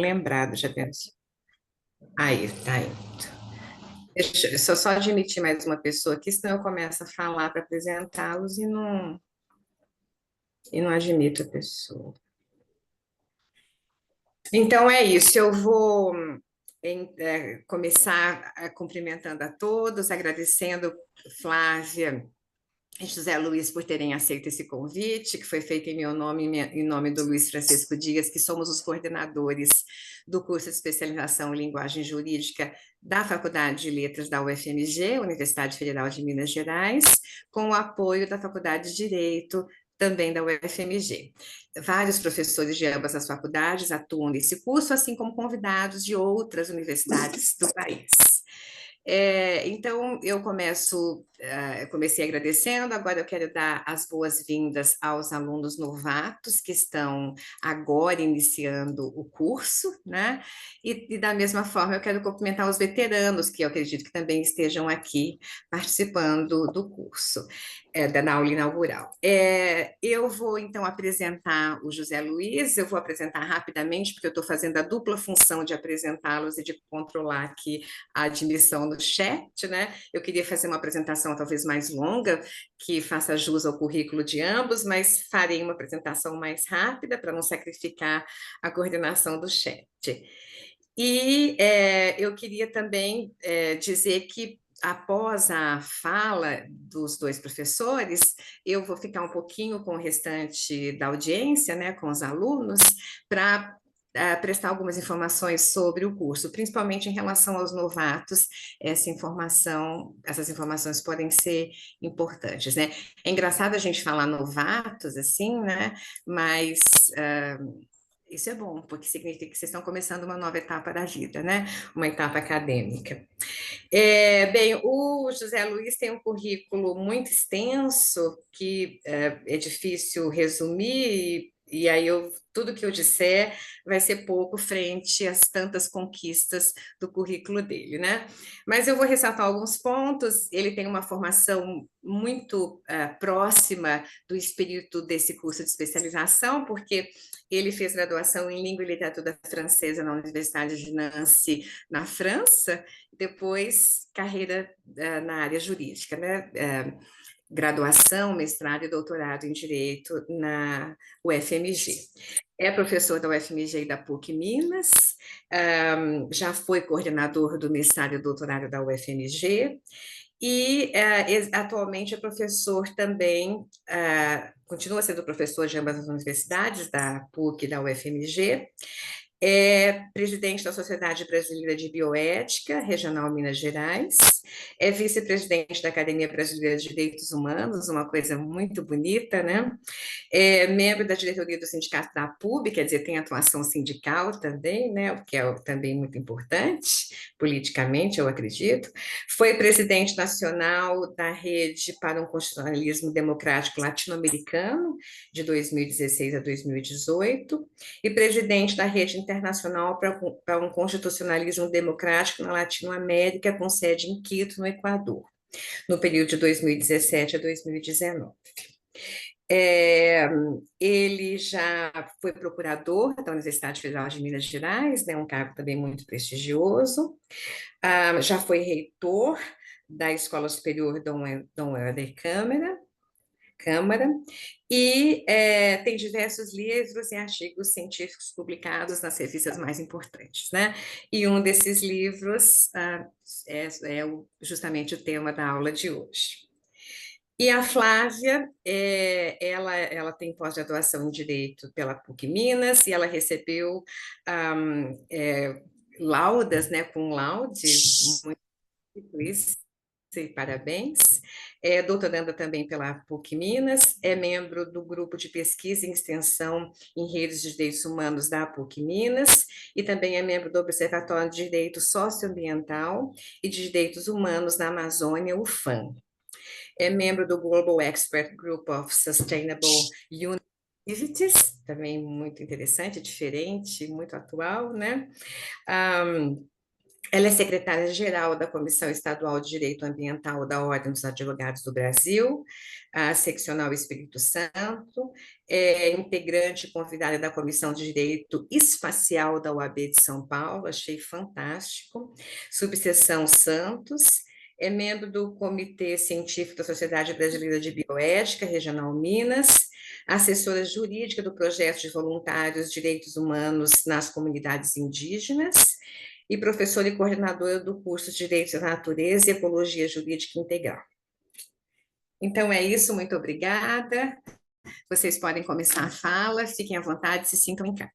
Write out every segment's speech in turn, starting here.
lembrado, já pensou. Aí, tá aí. Deixa eu só admitir mais uma pessoa aqui, senão eu começo a falar para apresentá-los e não admito a pessoa. Então é isso, eu vou começar cumprimentando a todos, agradecendo Flávia e José Luiz por terem aceito esse convite, que foi feito em meu nome e em nome do Luiz Francisco Dias, que somos os coordenadores do curso de especialização em linguagem jurídica da Faculdade de Letras da UFMG, Universidade Federal de Minas Gerais, com o apoio da Faculdade de Direito também da UFMG. Vários professores de ambas as faculdades atuam nesse curso, assim como convidados de outras universidades do país. Então, comecei agradecendo, agora eu quero dar as boas-vindas aos alunos novatos que estão agora iniciando o curso, né? E da mesma forma eu quero cumprimentar os veteranos, que eu acredito que também estejam aqui participando do curso, da aula inaugural. Eu vou, então, apresentar o José Luiz, eu vou apresentar rapidamente, porque eu estou fazendo a dupla função de apresentá-los e de controlar aqui a admissão no chat, né? Eu queria fazer uma apresentação talvez mais longa, que faça jus ao currículo de ambos, mas farei uma apresentação mais rápida para não sacrificar a coordenação do chat. E eu queria também dizer que após a fala dos dois professores, eu vou ficar um pouquinho com o restante da audiência, né, com os alunos, para prestar algumas informações sobre o curso, principalmente em relação aos novatos. Essas informações podem ser importantes, né? É engraçado a gente falar novatos assim, né? Mas isso é bom, porque significa que vocês estão começando uma nova etapa da vida, né? Uma etapa acadêmica. Bem, o José Luiz tem um currículo muito extenso que é difícil resumir, e aí tudo que eu disser vai ser pouco frente às tantas conquistas do currículo dele, né? Mas eu vou ressaltar alguns pontos. Ele tem uma formação muito próxima do espírito desse curso de especialização, porque ele fez graduação em Língua e Literatura Francesa na Universidade de Nancy, na França, depois carreira na área jurídica, né? Graduação, mestrado e doutorado em Direito na UFMG. É professor da UFMG e da PUC Minas, já foi coordenador do mestrado e doutorado da UFMG, e atualmente é professor também, continua sendo professor de ambas as universidades, da PUC e da UFMG, é presidente da Sociedade Brasileira de Bioética, Regional Minas Gerais, é vice-presidente da Academia Brasileira de Direitos Humanos, uma coisa muito bonita, né? É membro da diretoria do Sindicato da PUB, quer dizer, tem atuação sindical também, né? O que é também muito importante, politicamente, eu acredito. Foi presidente nacional da Rede para um Constitucionalismo Democrático Latino-Americano, de 2016 a 2018, e presidente da Rede Internacional para um Constitucionalismo Democrático na Latinoamérica, com sede em Quito, no Equador, no período de 2017 a 2019. Ele já foi procurador da Universidade Federal de Minas Gerais, né, um cargo também muito prestigioso, já foi reitor da Escola Superior Dom Helder Câmara, e tem diversos livros e artigos científicos publicados nas revistas mais importantes, né? E um desses livros justamente o tema da aula de hoje. E a Flávia, ela tem pós-graduação em Direito pela PUC Minas, e ela recebeu laudas, né, com laude, muito isso, e parabéns. É doutoranda também pela PUC Minas, é membro do grupo de pesquisa e extensão em redes de direitos humanos da PUC Minas, e também é membro do Observatório de Direito Socioambiental e de Direitos Humanos na Amazônia, UFAM. É membro do Global Expert Group of Sustainable Universities, também muito interessante, diferente, muito atual, né? Ela é secretária-geral da Comissão Estadual de Direito Ambiental da Ordem dos Advogados do Brasil, a seccional Espírito Santo, é integrante convidada da Comissão de Direito Espacial da UAB de São Paulo, achei fantástico, subseção Santos, é membro do Comitê Científico da Sociedade Brasileira de Bioética, Regional Minas, assessora jurídica do projeto de voluntários Direitos Humanos nas Comunidades Indígenas, e professora e coordenadora do curso de Direitos da Natureza e Ecologia Jurídica Integral. Então é isso, muito obrigada. Vocês podem começar a fala, fiquem à vontade, se sintam em casa.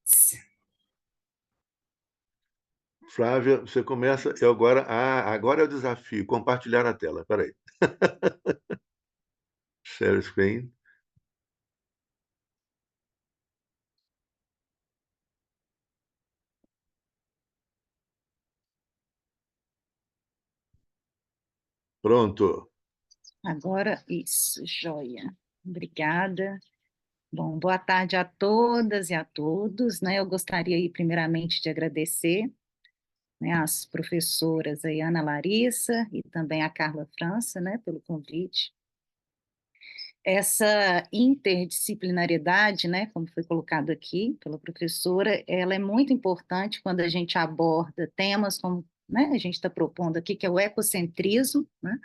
Flávia, você começa. Agora é o desafio, compartilhar a tela. Espera aí. Share screen. Pronto. Agora, isso, joia. Obrigada. Bom, boa tarde a todas e a todos, né? Eu gostaria aí, primeiramente, de agradecer, né, às professoras aí, Ana Larissa e também a Carla França, né, pelo convite. Essa interdisciplinariedade, né, como foi colocado aqui pela professora, ela é muito importante quando a gente aborda temas como, né, a gente está propondo aqui, que é o ecocentrismo, né,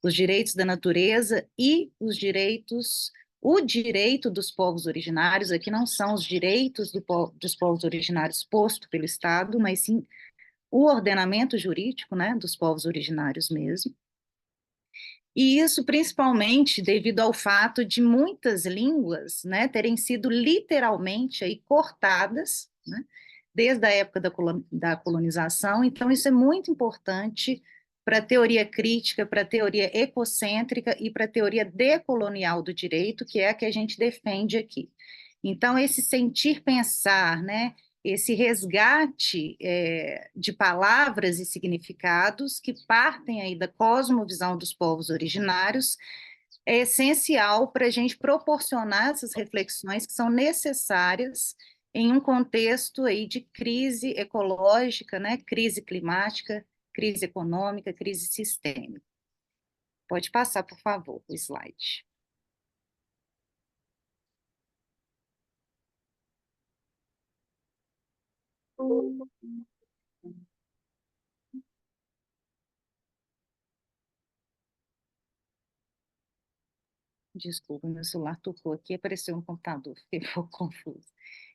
os direitos da natureza e os direitos, o direito dos povos originários, aqui não são os direitos dos povos originários posto pelo Estado, mas sim o ordenamento jurídico, né, dos povos originários mesmo. E isso principalmente devido ao fato de muitas línguas, né, terem sido literalmente aí cortadas, né, desde a época da colonização. Então isso é muito importante para a teoria crítica, para a teoria ecocêntrica e para a teoria decolonial do direito, que é a que a gente defende aqui. Então esse sentir pensar, né, esse resgate de palavras e significados que partem aí da cosmovisão dos povos originários é essencial para a gente proporcionar essas reflexões que são necessárias em um contexto aí de crise ecológica, né, crise climática, crise econômica, crise sistêmica. Pode passar, por favor, o slide. Desculpa, meu celular tocou aqui, apareceu um computador, fiquei um pouco confusa.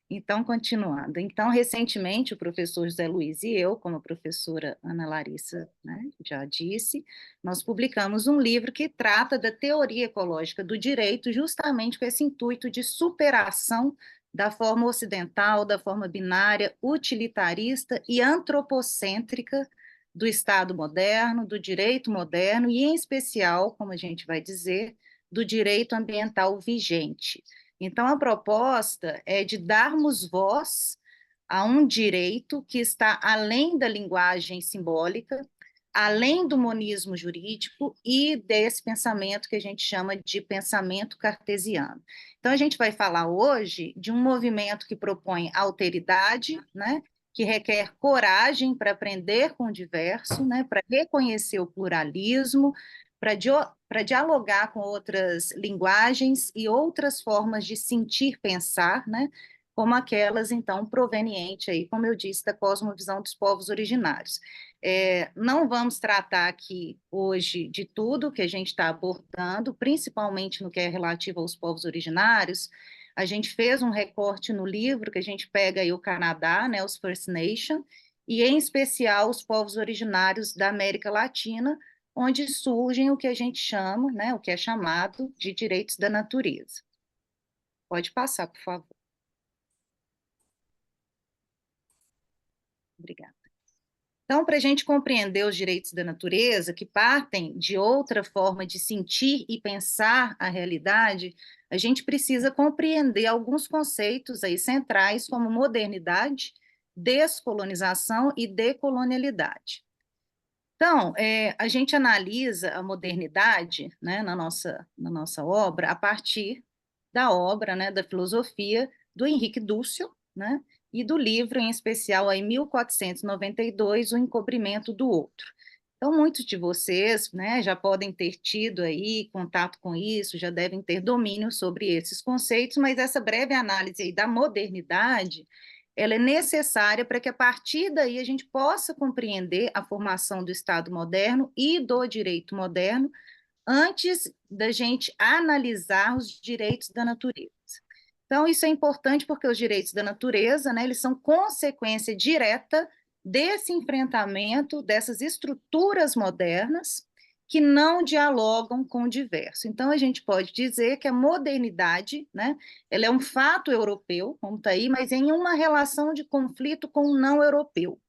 Então, continuando. Então, recentemente, o professor José Luiz e eu, como a professora Ana Larissa, né, já disse, nós publicamos um livro que trata da teoria ecológica do direito, justamente com esse intuito de superação da forma ocidental, da forma binária, utilitarista e antropocêntrica do Estado moderno, do direito moderno e, em especial, como a gente vai dizer, do direito ambiental vigente. Então, a proposta é de darmos voz a um direito que está além da linguagem simbólica, além do monismo jurídico e desse pensamento que a gente chama de pensamento cartesiano. Então, a gente vai falar hoje de um movimento que propõe alteridade, né, que requer coragem para aprender com o diverso, né, para reconhecer o pluralismo, para dialogar com outras linguagens e outras formas de sentir, pensar, né, como aquelas, então, provenientes, aí, como eu disse, da cosmovisão dos povos originários. Não vamos tratar aqui hoje de tudo que a gente está abordando, principalmente no que é relativo aos povos originários. A gente fez um recorte no livro, que a gente pega aí o Canadá, né, os First Nation, e em especial os povos originários da América Latina, onde surgem o que a gente chama, né, o que é chamado de direitos da natureza. Pode passar, por favor. Obrigada. Então, para a gente compreender os direitos da natureza, que partem de outra forma de sentir e pensar a realidade, a gente precisa compreender alguns conceitos aí centrais, como modernidade, descolonização e decolonialidade. Então, a gente analisa a modernidade, né, na nossa obra a partir da obra, né, da filosofia do Henrique Dussel, né, e do livro, em especial, em 1492, O Encobrimento do Outro. Então, muitos de vocês, né, já podem ter tido aí contato com isso, já devem ter domínio sobre esses conceitos, mas essa breve análise aí da modernidade, ela é necessária para que, a partir daí, a gente possa compreender a formação do Estado moderno e do direito moderno, antes da gente analisar os direitos da natureza. Então, isso é importante porque os direitos da natureza, né, eles são consequência direta desse enfrentamento dessas estruturas modernas que não dialogam com o diverso. Então, a gente pode dizer que a modernidade, né, ela é um fato europeu, como está aí, mas em uma relação de conflito com o não europeu.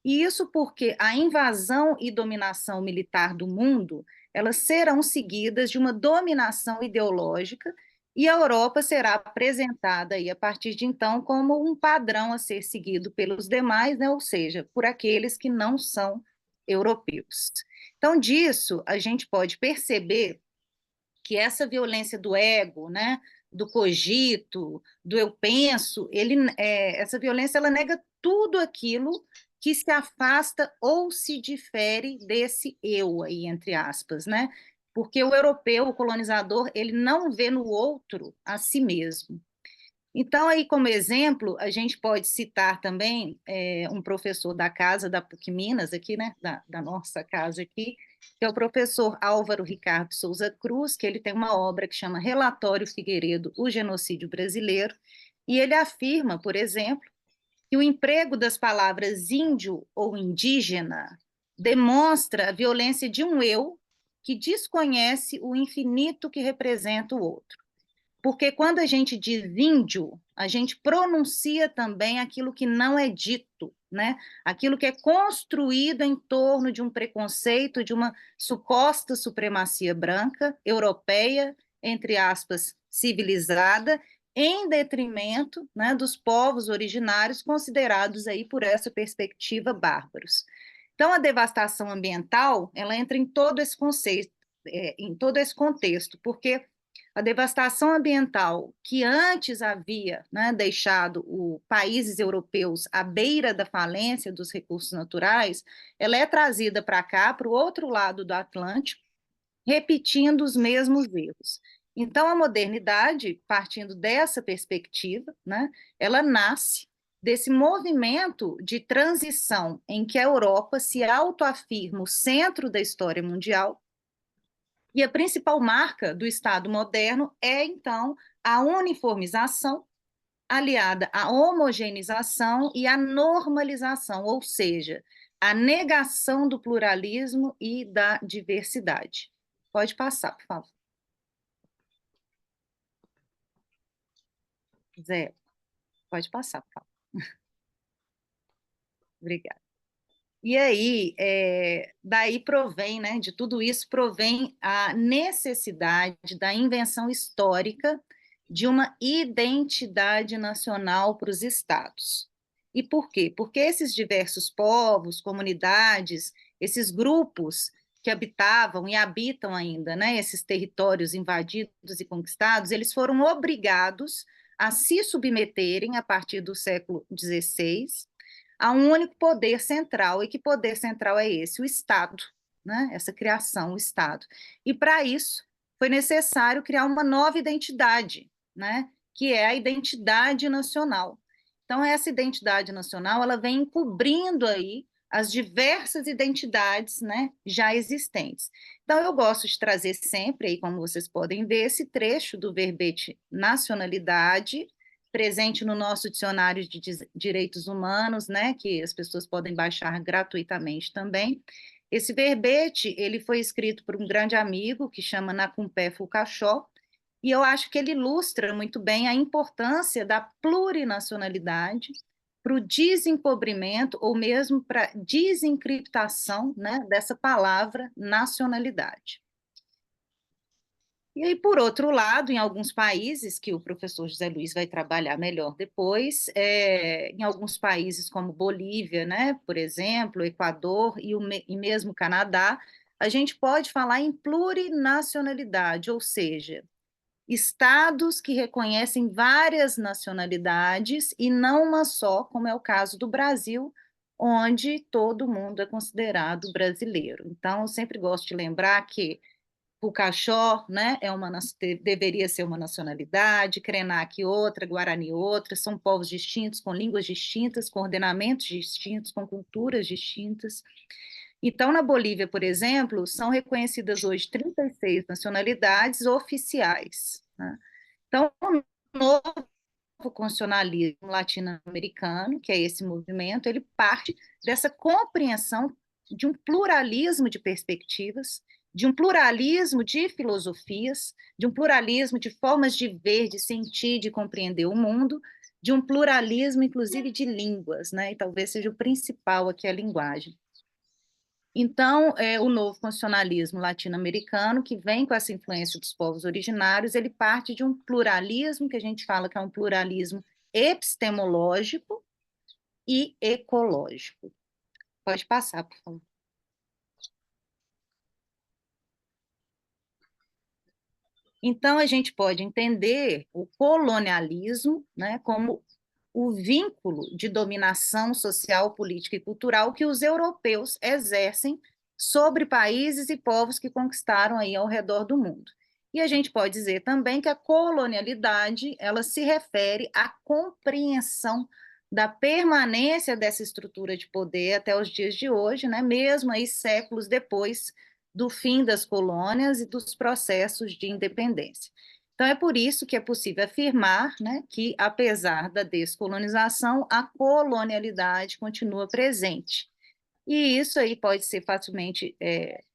E isso porque a invasão e dominação militar do mundo, elas serão seguidas de uma dominação ideológica, e a Europa será apresentada aí, a partir de então, como um padrão a ser seguido pelos demais, né? Ou seja, por aqueles que não são europeus. Então, disso, a gente pode perceber que essa violência do ego, né, do cogito, do eu penso, essa violência ela nega tudo aquilo que se afasta ou se difere desse eu aí, entre aspas, né? Porque o europeu, o colonizador, ele não vê no outro a si mesmo. Então, aí, como exemplo, a gente pode citar também um professor da casa da PUC Minas, aqui, né, da nossa casa aqui, que é o professor Álvaro Ricardo Souza Cruz, que ele tem uma obra que chama Relatório Figueiredo, o Genocídio Brasileiro, e ele afirma, por exemplo, que o emprego das palavras índio ou indígena demonstra a violência de um eu que desconhece o infinito que representa o outro. Porque quando a gente diz índio, a gente pronuncia também aquilo que não é dito, né? Aquilo que é construído em torno de um preconceito, de uma suposta supremacia branca, europeia, entre aspas, civilizada, em detrimento, né, dos povos originários considerados aí por essa perspectiva bárbaros. Então, a devastação ambiental, ela entra em todo esse conceito, em todo esse contexto, porque a devastação ambiental que antes havia, né, deixado os países europeus à beira da falência dos recursos naturais, ela é trazida para cá, para o outro lado do Atlântico, repetindo os mesmos erros. Então, a modernidade, partindo dessa perspectiva, né, ela nasce desse movimento de transição em que a Europa se autoafirma o centro da história mundial. E a principal marca do Estado moderno é, então, a uniformização aliada à homogeneização e à normalização, ou seja, a negação do pluralismo e da diversidade. Pode passar, por favor. Zé, pode passar, por favor. Obrigada. E aí, daí provém, né, de tudo isso, provém a necessidade da invenção histórica de uma identidade nacional para os estados. E por quê? Porque esses diversos povos, comunidades, esses grupos que habitavam e habitam ainda, né, esses territórios invadidos e conquistados, eles foram obrigados a se submeterem, a partir do século XVI, a um único poder central. E que poder central é esse? O Estado, né? Essa criação, o Estado. E para isso foi necessário criar uma nova identidade, né? Que é a identidade nacional. Então, essa identidade nacional, ela vem encobrindo aí as diversas identidades, né, já existentes. Então, eu gosto de trazer sempre, aí, como vocês podem ver, esse trecho do verbete nacionalidade, presente no nosso dicionário de direitos humanos, né, que as pessoas podem baixar gratuitamente também. Esse verbete, ele foi escrito por um grande amigo que chama Nacumpé Fulcachó, e eu acho que ele ilustra muito bem a importância da plurinacionalidade para o desencobrimento ou mesmo para a desencriptação, né, dessa palavra nacionalidade. E aí, por outro lado, em alguns países, que o professor José Luiz vai trabalhar melhor depois, em alguns países como Bolívia, né, por exemplo, Equador e mesmo Canadá, a gente pode falar em plurinacionalidade, ou seja, estados que reconhecem várias nacionalidades e não uma só, como é o caso do Brasil, onde todo mundo é considerado brasileiro. Então, eu sempre gosto de lembrar que Pucaxó, né, deveria ser uma nacionalidade, Krenak outra, Guarani outra, são povos distintos, com línguas distintas, com ordenamentos distintos, com culturas distintas. Então, na Bolívia, por exemplo, são reconhecidas hoje 36 nacionalidades oficiais, né? Então, o novo constitucionalismo latino-americano, que é esse movimento, ele parte dessa compreensão de um pluralismo de perspectivas, de um pluralismo de filosofias, de um pluralismo de formas de ver, de sentir, de compreender o mundo, de um pluralismo, inclusive, de línguas, né? E talvez seja o principal aqui a linguagem. Então, o novo constitucionalismo latino-americano, que vem com essa influência dos povos originários, ele parte de um pluralismo, que a gente fala que é um pluralismo epistemológico e ecológico. Pode passar, por favor. Então, a gente pode entender o colonialismo, né, como o vínculo de dominação social, política e cultural que os europeus exercem sobre países e povos que conquistaram aí ao redor do mundo. E a gente pode dizer também que a colonialidade, ela se refere à compreensão da permanência dessa estrutura de poder até os dias de hoje, né, mesmo aí séculos depois do fim das colônias e dos processos de independência. Então, é por isso que é possível afirmar, né, que, apesar da descolonização, a colonialidade continua presente. E isso aí pode ser facilmente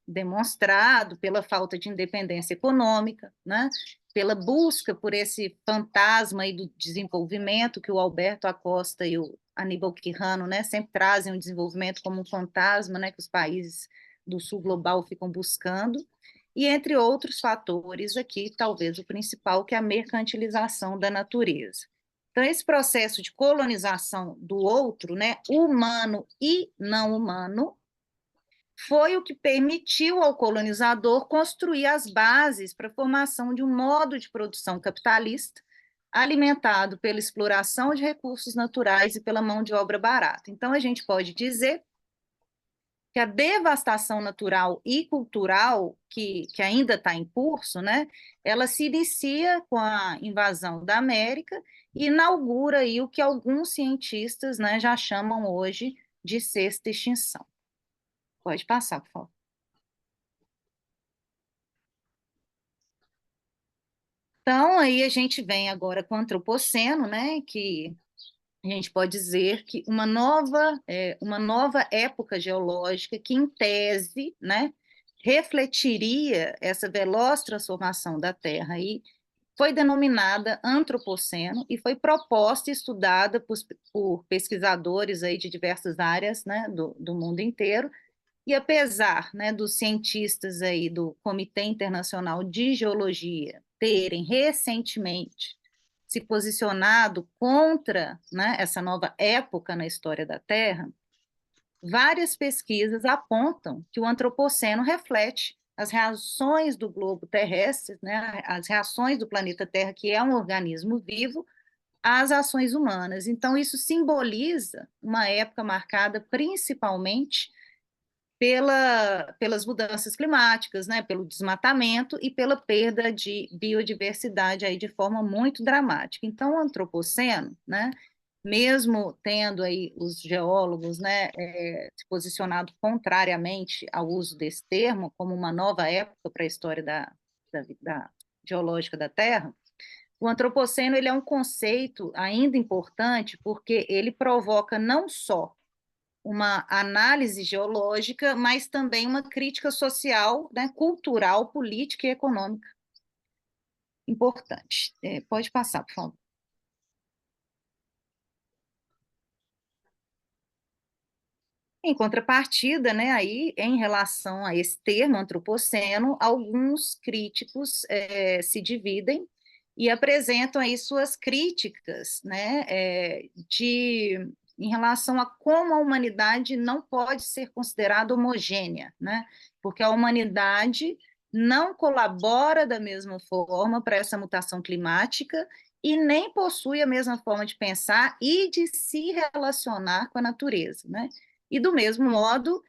demonstrado pela falta de independência econômica, né, pela busca por esse fantasma aí do desenvolvimento que o Alberto Acosta e o Aníbal Quijano, né, sempre trazem o desenvolvimento como um fantasma, né, que os países do sul global ficam buscando, e entre outros fatores aqui, talvez o principal, que é a mercantilização da natureza. Então, esse processo de colonização do outro, né, humano e não humano, foi o que permitiu ao colonizador construir as bases para a formação de um modo de produção capitalista, alimentado pela exploração de recursos naturais e pela mão de obra barata. Então, a gente pode dizer que a devastação natural e cultural, que ainda está em curso, né, ela se inicia com a invasão da América e inaugura aí o que alguns cientistas, né, já chamam hoje de sexta extinção. Pode passar, por favor. Então, aí a gente vem agora com o antropoceno, né, que a gente pode dizer que uma nova época geológica que, em tese, né, refletiria essa veloz transformação da Terra e foi denominada antropoceno e foi proposta e estudada por pesquisadores aí de diversas áreas, né, do mundo inteiro. E apesar, né, dos cientistas aí do Comitê Internacional de Geologia terem recentemente se posicionado contra, né, essa nova época na história da Terra, várias pesquisas apontam que o antropoceno reflete as reações do globo terrestre, né, as reações do planeta Terra, que é um organismo vivo, às ações humanas. Então, isso simboliza uma época marcada principalmente pelas mudanças climáticas, né, pelo desmatamento e pela perda de biodiversidade aí de forma muito dramática. Então, o antropoceno, né, mesmo tendo aí os geólogos, né, se posicionado contrariamente ao uso desse termo, como uma nova época para a história da geológica da Terra, o antropoceno ele é um conceito ainda importante porque ele provoca não só uma análise geológica, mas também uma crítica social, né, cultural, política e econômica importante. Pode passar, por favor. Em contrapartida, né, aí, em relação a esse termo antropoceno, alguns críticos se dividem e apresentam aí suas críticas, né, em relação a como a humanidade não pode ser considerada homogênea, né, porque a humanidade não colabora da mesma forma para essa mutação climática e nem possui a mesma forma de pensar e de se relacionar com a natureza, né? E, do mesmo modo,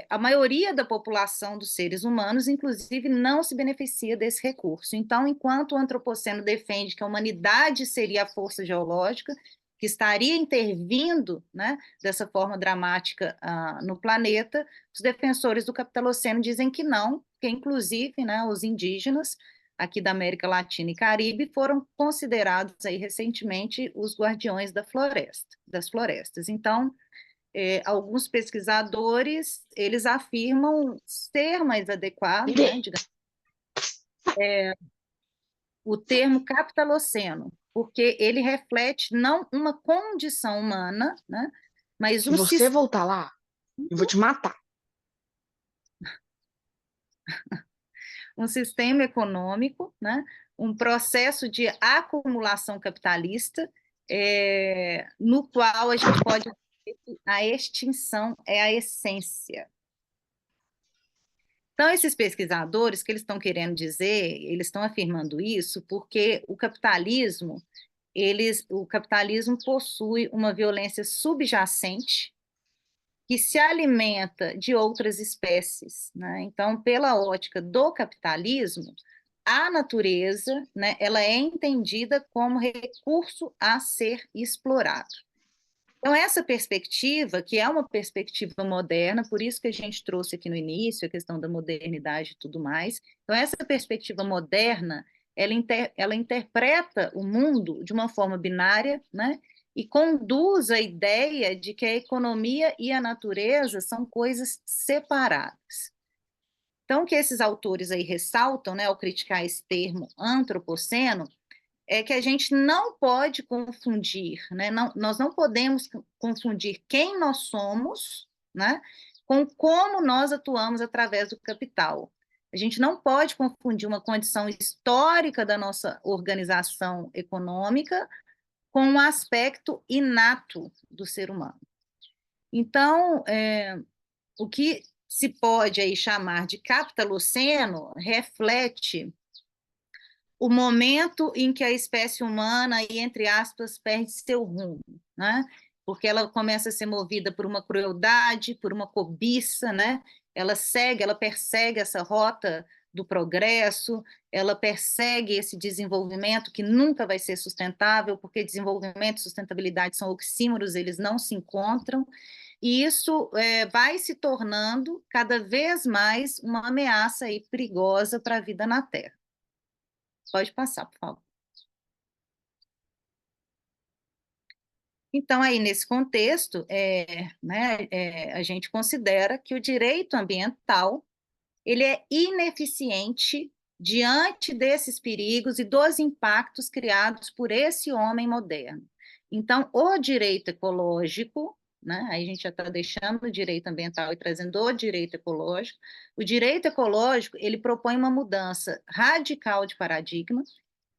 a maioria da população dos seres humanos, inclusive, não se beneficia desse recurso. Então, enquanto o antropoceno defende que a humanidade seria a força geológica, que estaria intervindo, né, dessa forma dramática no planeta, os defensores do capitaloceno dizem que não, que inclusive, né, os indígenas aqui da América Latina e Caribe foram considerados aí recentemente os guardiões das florestas. Então, alguns pesquisadores, eles afirmam ser mais adequado, né, digamos, o termo capitaloceno, porque ele reflete não uma condição humana, né, mas Se você voltar lá, eu vou te matar. um sistema econômico, né, um processo de acumulação capitalista, no qual a gente pode dizer que a extinção é a essência. Então, esses pesquisadores, que eles estão querendo dizer, eles estão afirmando isso porque o capitalismo possui uma violência subjacente que se alimenta de outras espécies, né? Então, pela ótica do capitalismo, a natureza, né, ela é entendida como recurso a ser explorado. Então, essa perspectiva, que é uma perspectiva moderna, por isso que a gente trouxe aqui no início a questão da modernidade e tudo mais, então, essa perspectiva moderna, ela interpreta o mundo de uma forma binária, né, e conduz a ideia de que a economia e a natureza são coisas separadas. Então, o que esses autores aí ressaltam, né, ao criticar esse termo antropoceno, é que a gente não pode confundir, né? Nós não podemos confundir quem nós somos, né, com como nós atuamos através do capital. A gente não pode confundir uma condição histórica da nossa organização econômica com um aspecto inato do ser humano. Então, o que se pode aí chamar de capitaloceno reflete o momento em que a espécie humana, e entre aspas, perde seu rumo, né? Porque ela começa a ser movida por uma crueldade, por uma cobiça, né? Ela persegue essa rota do progresso, ela persegue esse desenvolvimento que nunca vai ser sustentável, porque desenvolvimento e sustentabilidade são oxímoros, eles não se encontram, e isso vai se tornando cada vez mais uma ameaça aí perigosa para a vida na Terra. Pode passar, por favor. Então, aí, nesse contexto, a gente considera que o direito ambiental ele é ineficiente diante desses perigos e dos impactos criados por esse homem moderno. Então, o direito ecológico, né, aí a gente já está deixando o direito ambiental e trazendo o direito ecológico. O direito ecológico, ele propõe uma mudança radical de paradigma,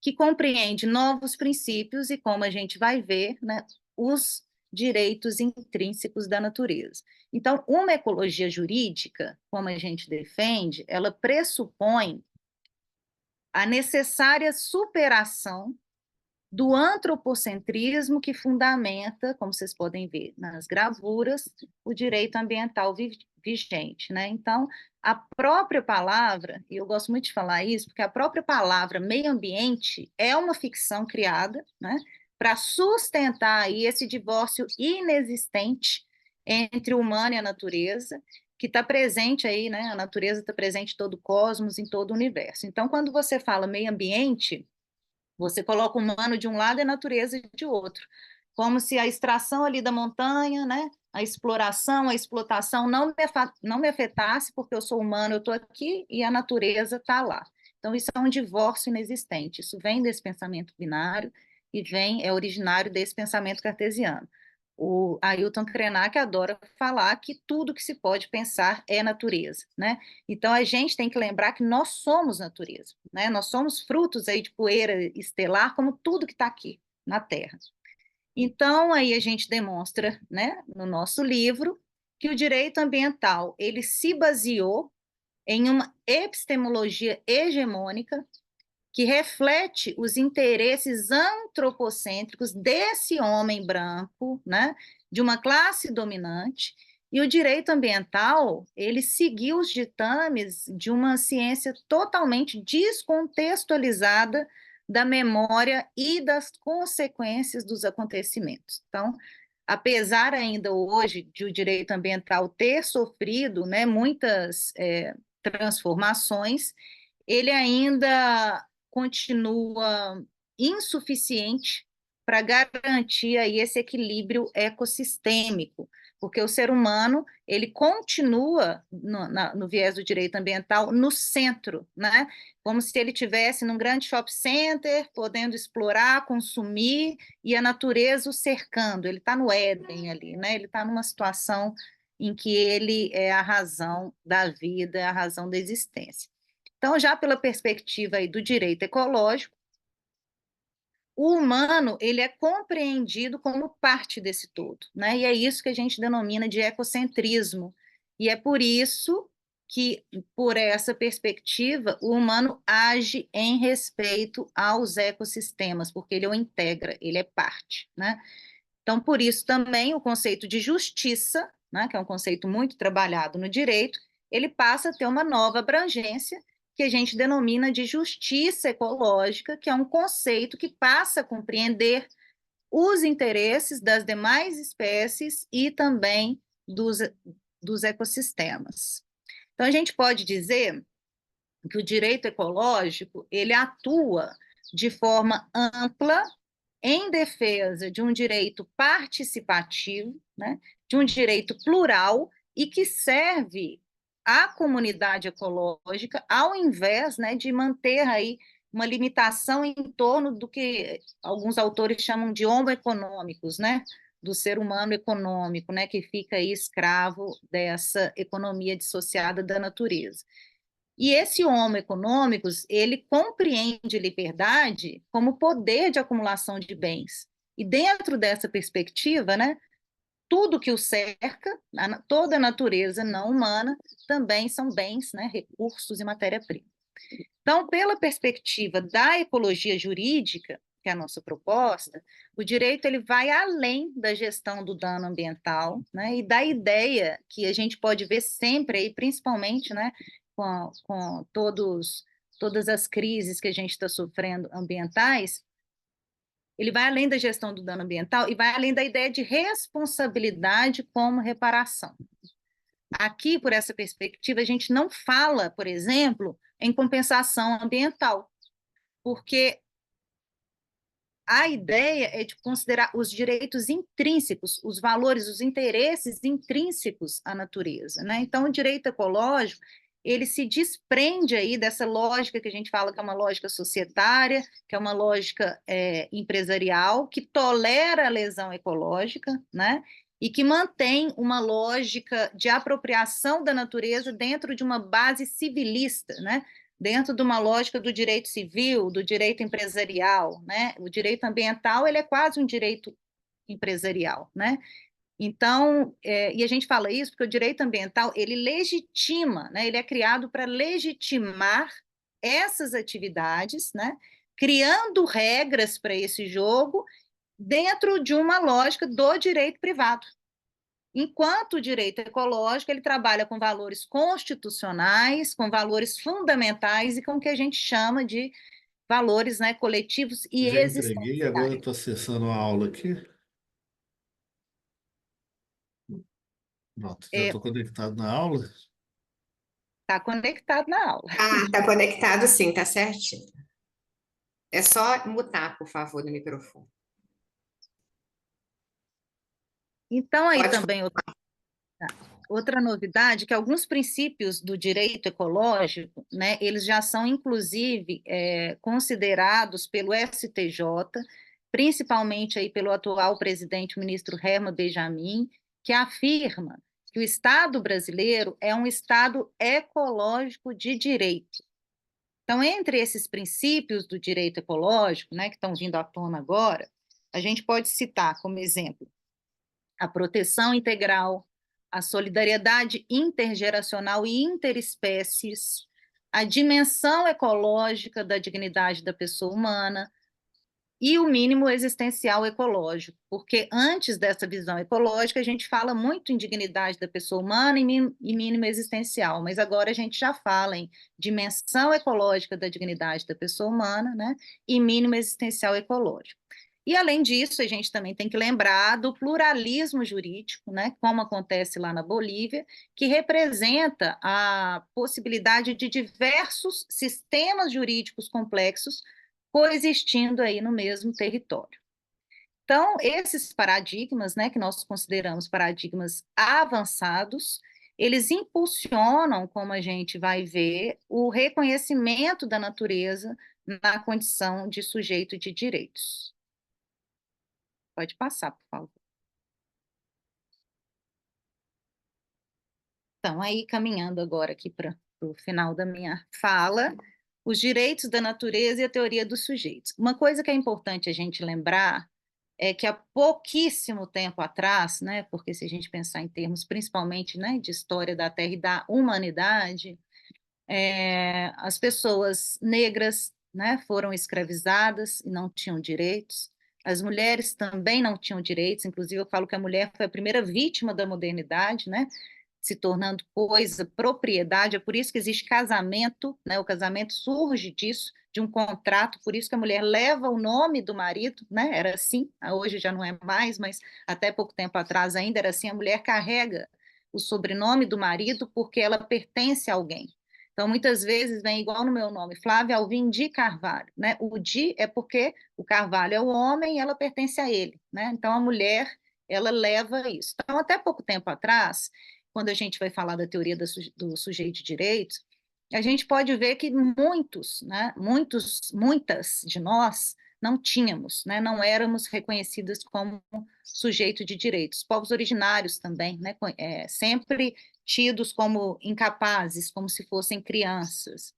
que compreende novos princípios e, como a gente vai ver, né, os direitos intrínsecos da natureza. Então, uma ecologia jurídica, como a gente defende, ela pressupõe a necessária superação do antropocentrismo que fundamenta, como vocês podem ver nas gravuras, o direito ambiental vigente, né? Então, a própria palavra, e eu gosto muito de falar isso, porque a própria palavra meio ambiente é uma ficção criada, né, para sustentar aí esse divórcio inexistente entre o humano e a natureza, que está presente aí, né? A natureza está presente em todo o cosmos, em todo o universo. Então, quando você fala meio ambiente, você coloca o humano de um lado e a natureza de outro, como se a extração ali da montanha, né, a exploração, a explotação não me afetasse, porque eu sou humano, eu estou aqui e a natureza está lá. Então, isso é um divórcio inexistente. Isso vem desse pensamento binário e é originário desse pensamento cartesiano. O Ailton Krenak adora falar que tudo que se pode pensar é natureza, né? Então, a gente tem que lembrar que nós somos natureza, né? Nós somos frutos aí de poeira estelar, como tudo que está aqui na Terra. Então, aí a gente demonstra, né, no nosso livro, que o direito ambiental, ele se baseou em uma epistemologia hegemônica que reflete os interesses antropocêntricos desse homem branco, né, de uma classe dominante, e o direito ambiental, ele seguiu os ditames de uma ciência totalmente descontextualizada da memória e das consequências dos acontecimentos. Então, apesar ainda hoje de o direito ambiental ter sofrido, né, muitas transformações, ele ainda continua insuficiente para garantir aí esse equilíbrio ecossistêmico, porque o ser humano ele continua no viés do direito ambiental no centro, né? Como se ele tivesse num grande shopping center, podendo explorar, consumir, e a natureza o cercando. Ele está no Éden ali, né? Ele está numa situação em que ele é a razão da vida, é a razão da existência. Então, já pela perspectiva aí do direito ecológico, o humano ele é compreendido como parte desse todo, né? E é isso que a gente denomina de ecocentrismo. E é por isso que, por essa perspectiva, o humano age em respeito aos ecossistemas, porque ele o integra, ele é parte, né? Então, por isso também o conceito de justiça, né, que é um conceito muito trabalhado no direito, ele passa a ter uma nova abrangência, que a gente denomina de justiça ecológica, que é um conceito que passa a compreender os interesses das demais espécies e também dos ecossistemas. Então, a gente pode dizer que o direito ecológico, ele atua de forma ampla em defesa de um direito participativo, né, de um direito plural e que serve à comunidade ecológica, ao invés, né, de manter aí uma limitação em torno do que alguns autores chamam de homo econômicos, né, do ser humano econômico, né, que fica aí escravo dessa economia dissociada da natureza. E esse homo econômicos, ele compreende liberdade como poder de acumulação de bens. E dentro dessa perspectiva, né, tudo que o cerca, toda a natureza não humana, também são bens, né, recursos e matéria-prima. Então, pela perspectiva da ecologia jurídica, que é a nossa proposta, o direito ele vai além da gestão do dano ambiental, né, e da ideia que a gente pode ver sempre aí, principalmente, né, com todas as crises que a gente está sofrendo ambientais, ele vai além da gestão do dano ambiental e vai além da ideia de responsabilidade como reparação. Aqui, por essa perspectiva, a gente não fala, por exemplo, em compensação ambiental, porque a ideia é de considerar os direitos intrínsecos, os valores, os interesses intrínsecos à natureza, né? Então, o direito ecológico, ele se desprende aí dessa lógica que a gente fala que é uma lógica societária, que é uma lógica empresarial, que tolera a lesão ecológica, né? E que mantém uma lógica de apropriação da natureza dentro de uma base civilista, né? Dentro de uma lógica do direito civil, do direito empresarial, né? O direito ambiental, ele é quase um direito empresarial, né? Então, e a gente fala isso porque o direito ambiental, ele legitima, né? Ele é criado para legitimar essas atividades, né? Criando regras para esse jogo dentro de uma lógica do direito privado. Enquanto o direito ecológico, ele trabalha com valores constitucionais, com valores fundamentais e com o que a gente chama de valores, né, coletivos e Já entreguei, agora existenciais. estou acessando a aula aqui. Pronto, já estou conectado na aula. Está conectado na aula. Ah, está conectado sim, tá certinho. É só mutar, por favor, no microfone. Então, aí Pode também outra novidade, que alguns princípios do direito ecológico, né, eles já são, inclusive, considerados pelo STJ, principalmente aí pelo atual presidente, o ministro Herman Benjamin, que afirma que o Estado brasileiro é um Estado ecológico de direito. Então, entre esses princípios do direito ecológico, né, que estão vindo à tona agora, a gente pode citar como exemplo a proteção integral, a solidariedade intergeracional e interespécies, a dimensão ecológica da dignidade da pessoa humana e o mínimo existencial ecológico, porque antes dessa visão ecológica a gente fala muito em dignidade da pessoa humana e mínimo existencial, mas agora a gente já fala em dimensão ecológica da dignidade da pessoa humana, né, e mínimo existencial ecológico. E, além disso, a gente também tem que lembrar do pluralismo jurídico, né, como acontece lá na Bolívia, que representa a possibilidade de diversos sistemas jurídicos complexos coexistindo aí no mesmo território. Então, esses paradigmas, né, que nós consideramos paradigmas avançados, eles impulsionam, como a gente vai ver, o reconhecimento da natureza na condição de sujeito de direitos. Pode passar, por favor. Então, aí, caminhando agora aqui para o final da minha fala, os direitos da natureza e a teoria dos sujeitos. Uma coisa que é importante a gente lembrar é que há pouquíssimo tempo atrás, né, porque se a gente pensar em termos principalmente, né, de história da Terra e da humanidade, as pessoas negras, né, foram escravizadas e não tinham direitos, as mulheres também não tinham direitos, inclusive eu falo que a mulher foi a primeira vítima da modernidade, né, se tornando coisa, propriedade, é por isso que existe casamento, né, o casamento surge disso, de um contrato, por isso que a mulher leva o nome do marido, né, era assim, hoje já não é mais, mas até pouco tempo atrás ainda era assim, a mulher carrega o sobrenome do marido porque ela pertence a alguém. Então, muitas vezes vem igual no meu nome, Flávia Alvim de Carvalho, né? O de é porque o Carvalho é o homem e ela pertence a ele, né? Então, a mulher, ela leva isso. Então, até pouco tempo atrás, quando a gente vai falar da teoria do sujeito de direitos, a gente pode ver que muitas de nós não tínhamos, né? Não éramos reconhecidas como sujeito de direitos. Povos originários também, né? Sempre tidos como incapazes, como se fossem crianças.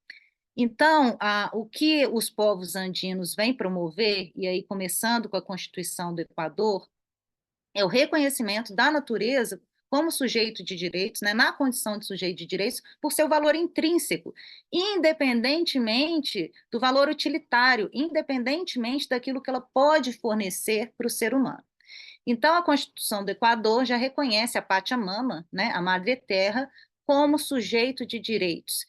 Então, o que os povos andinos vêm promover, e aí começando com a Constituição do Equador, é o reconhecimento da natureza como sujeito de direitos, né, na condição de sujeito de direitos, por seu valor intrínseco, independentemente do valor utilitário, independentemente daquilo que ela pode fornecer para o ser humano. Então, a Constituição do Equador já reconhece a Pachamama, né, a Madre Terra, como sujeito de direitos.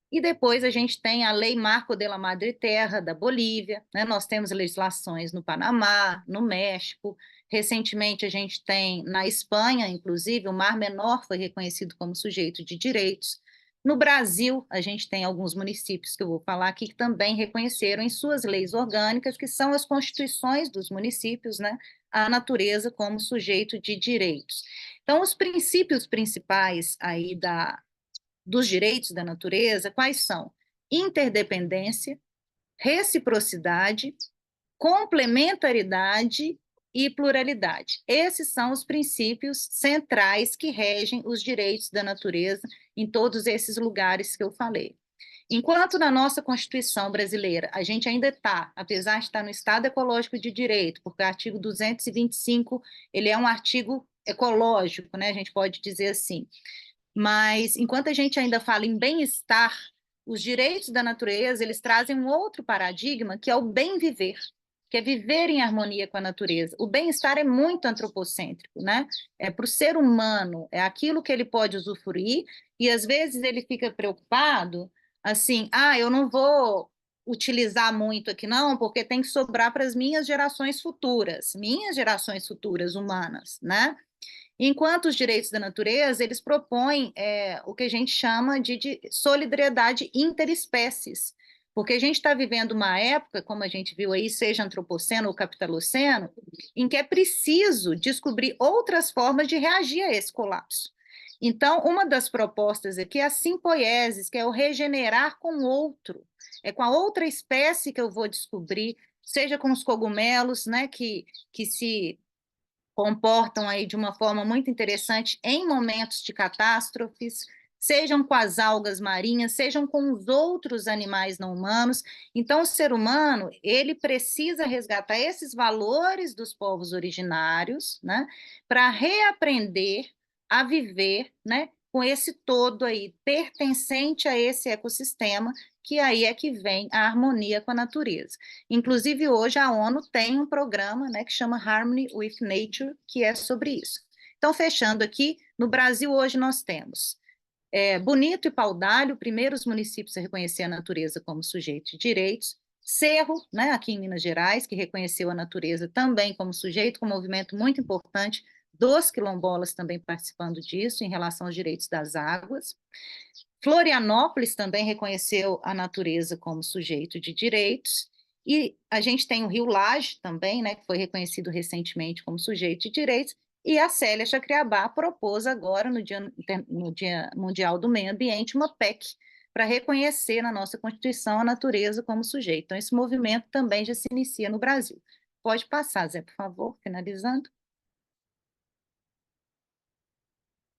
E depois a gente tem a Lei Marco de la Madre Terra, da Bolívia, né? Nós temos legislações no Panamá, no México, recentemente a gente tem na Espanha, inclusive, o Mar Menor foi reconhecido como sujeito de direitos. No Brasil, a gente tem alguns municípios que eu vou falar aqui que também reconheceram em suas leis orgânicas, que são as constituições dos municípios, né, a natureza como sujeito de direitos. Então, os princípios principais aí dos direitos da natureza, quais são? Interdependência, reciprocidade, complementaridade e pluralidade. Esses são os princípios centrais que regem os direitos da natureza em todos esses lugares que eu falei. Enquanto na nossa Constituição brasileira a gente ainda está, apesar de estar no Estado Ecológico de Direito, porque o artigo 225 ele é um artigo ecológico, né? A gente pode dizer assim. Mas enquanto a gente ainda fala em bem-estar, os direitos da natureza, eles trazem um outro paradigma, que é o bem viver, que é viver em harmonia com a natureza. O bem-estar é muito antropocêntrico, né? É para o ser humano, é aquilo que ele pode usufruir, e às vezes ele fica preocupado, assim, eu não vou utilizar muito aqui não, porque tem que sobrar para as minhas gerações futuras humanas, né? Enquanto os direitos da natureza, eles propõem o que a gente chama de solidariedade interespécies, porque a gente está vivendo uma época, como a gente viu aí, seja antropoceno ou capitaloceno, em que é preciso descobrir outras formas de reagir a esse colapso. Então, uma das propostas aqui é a simpoiesis, que é o regenerar com o outro, é com a outra espécie que eu vou descobrir, seja com os cogumelos, né, que se comportam aí de uma forma muito interessante em momentos de catástrofes, sejam com as algas marinhas, sejam com os outros animais não humanos. Então, o ser humano, ele precisa resgatar esses valores dos povos originários, né, para reaprender a viver, né, com esse todo aí, pertencente a esse ecossistema, que aí é que vem a harmonia com a natureza. Inclusive, hoje a ONU tem um programa, né, que chama Harmony with Nature, que é sobre isso. Então, fechando aqui, no Brasil hoje nós temos Bonito e Paudalho, primeiros municípios a reconhecer a natureza como sujeito de direitos. Cerro, né, aqui em Minas Gerais, que reconheceu a natureza também como sujeito, com um movimento muito importante dos quilombolas também participando disso, em relação aos direitos das águas. Florianópolis também reconheceu a natureza como sujeito de direitos. E a gente tem o Rio Laje também, né, que foi reconhecido recentemente como sujeito de direitos, e a Célia Chacriabá propôs agora, no Dia Mundial do Meio Ambiente, uma PEC para reconhecer na nossa Constituição a natureza como sujeito. Então, esse movimento também já se inicia no Brasil. Pode passar, Zé, por favor, finalizando.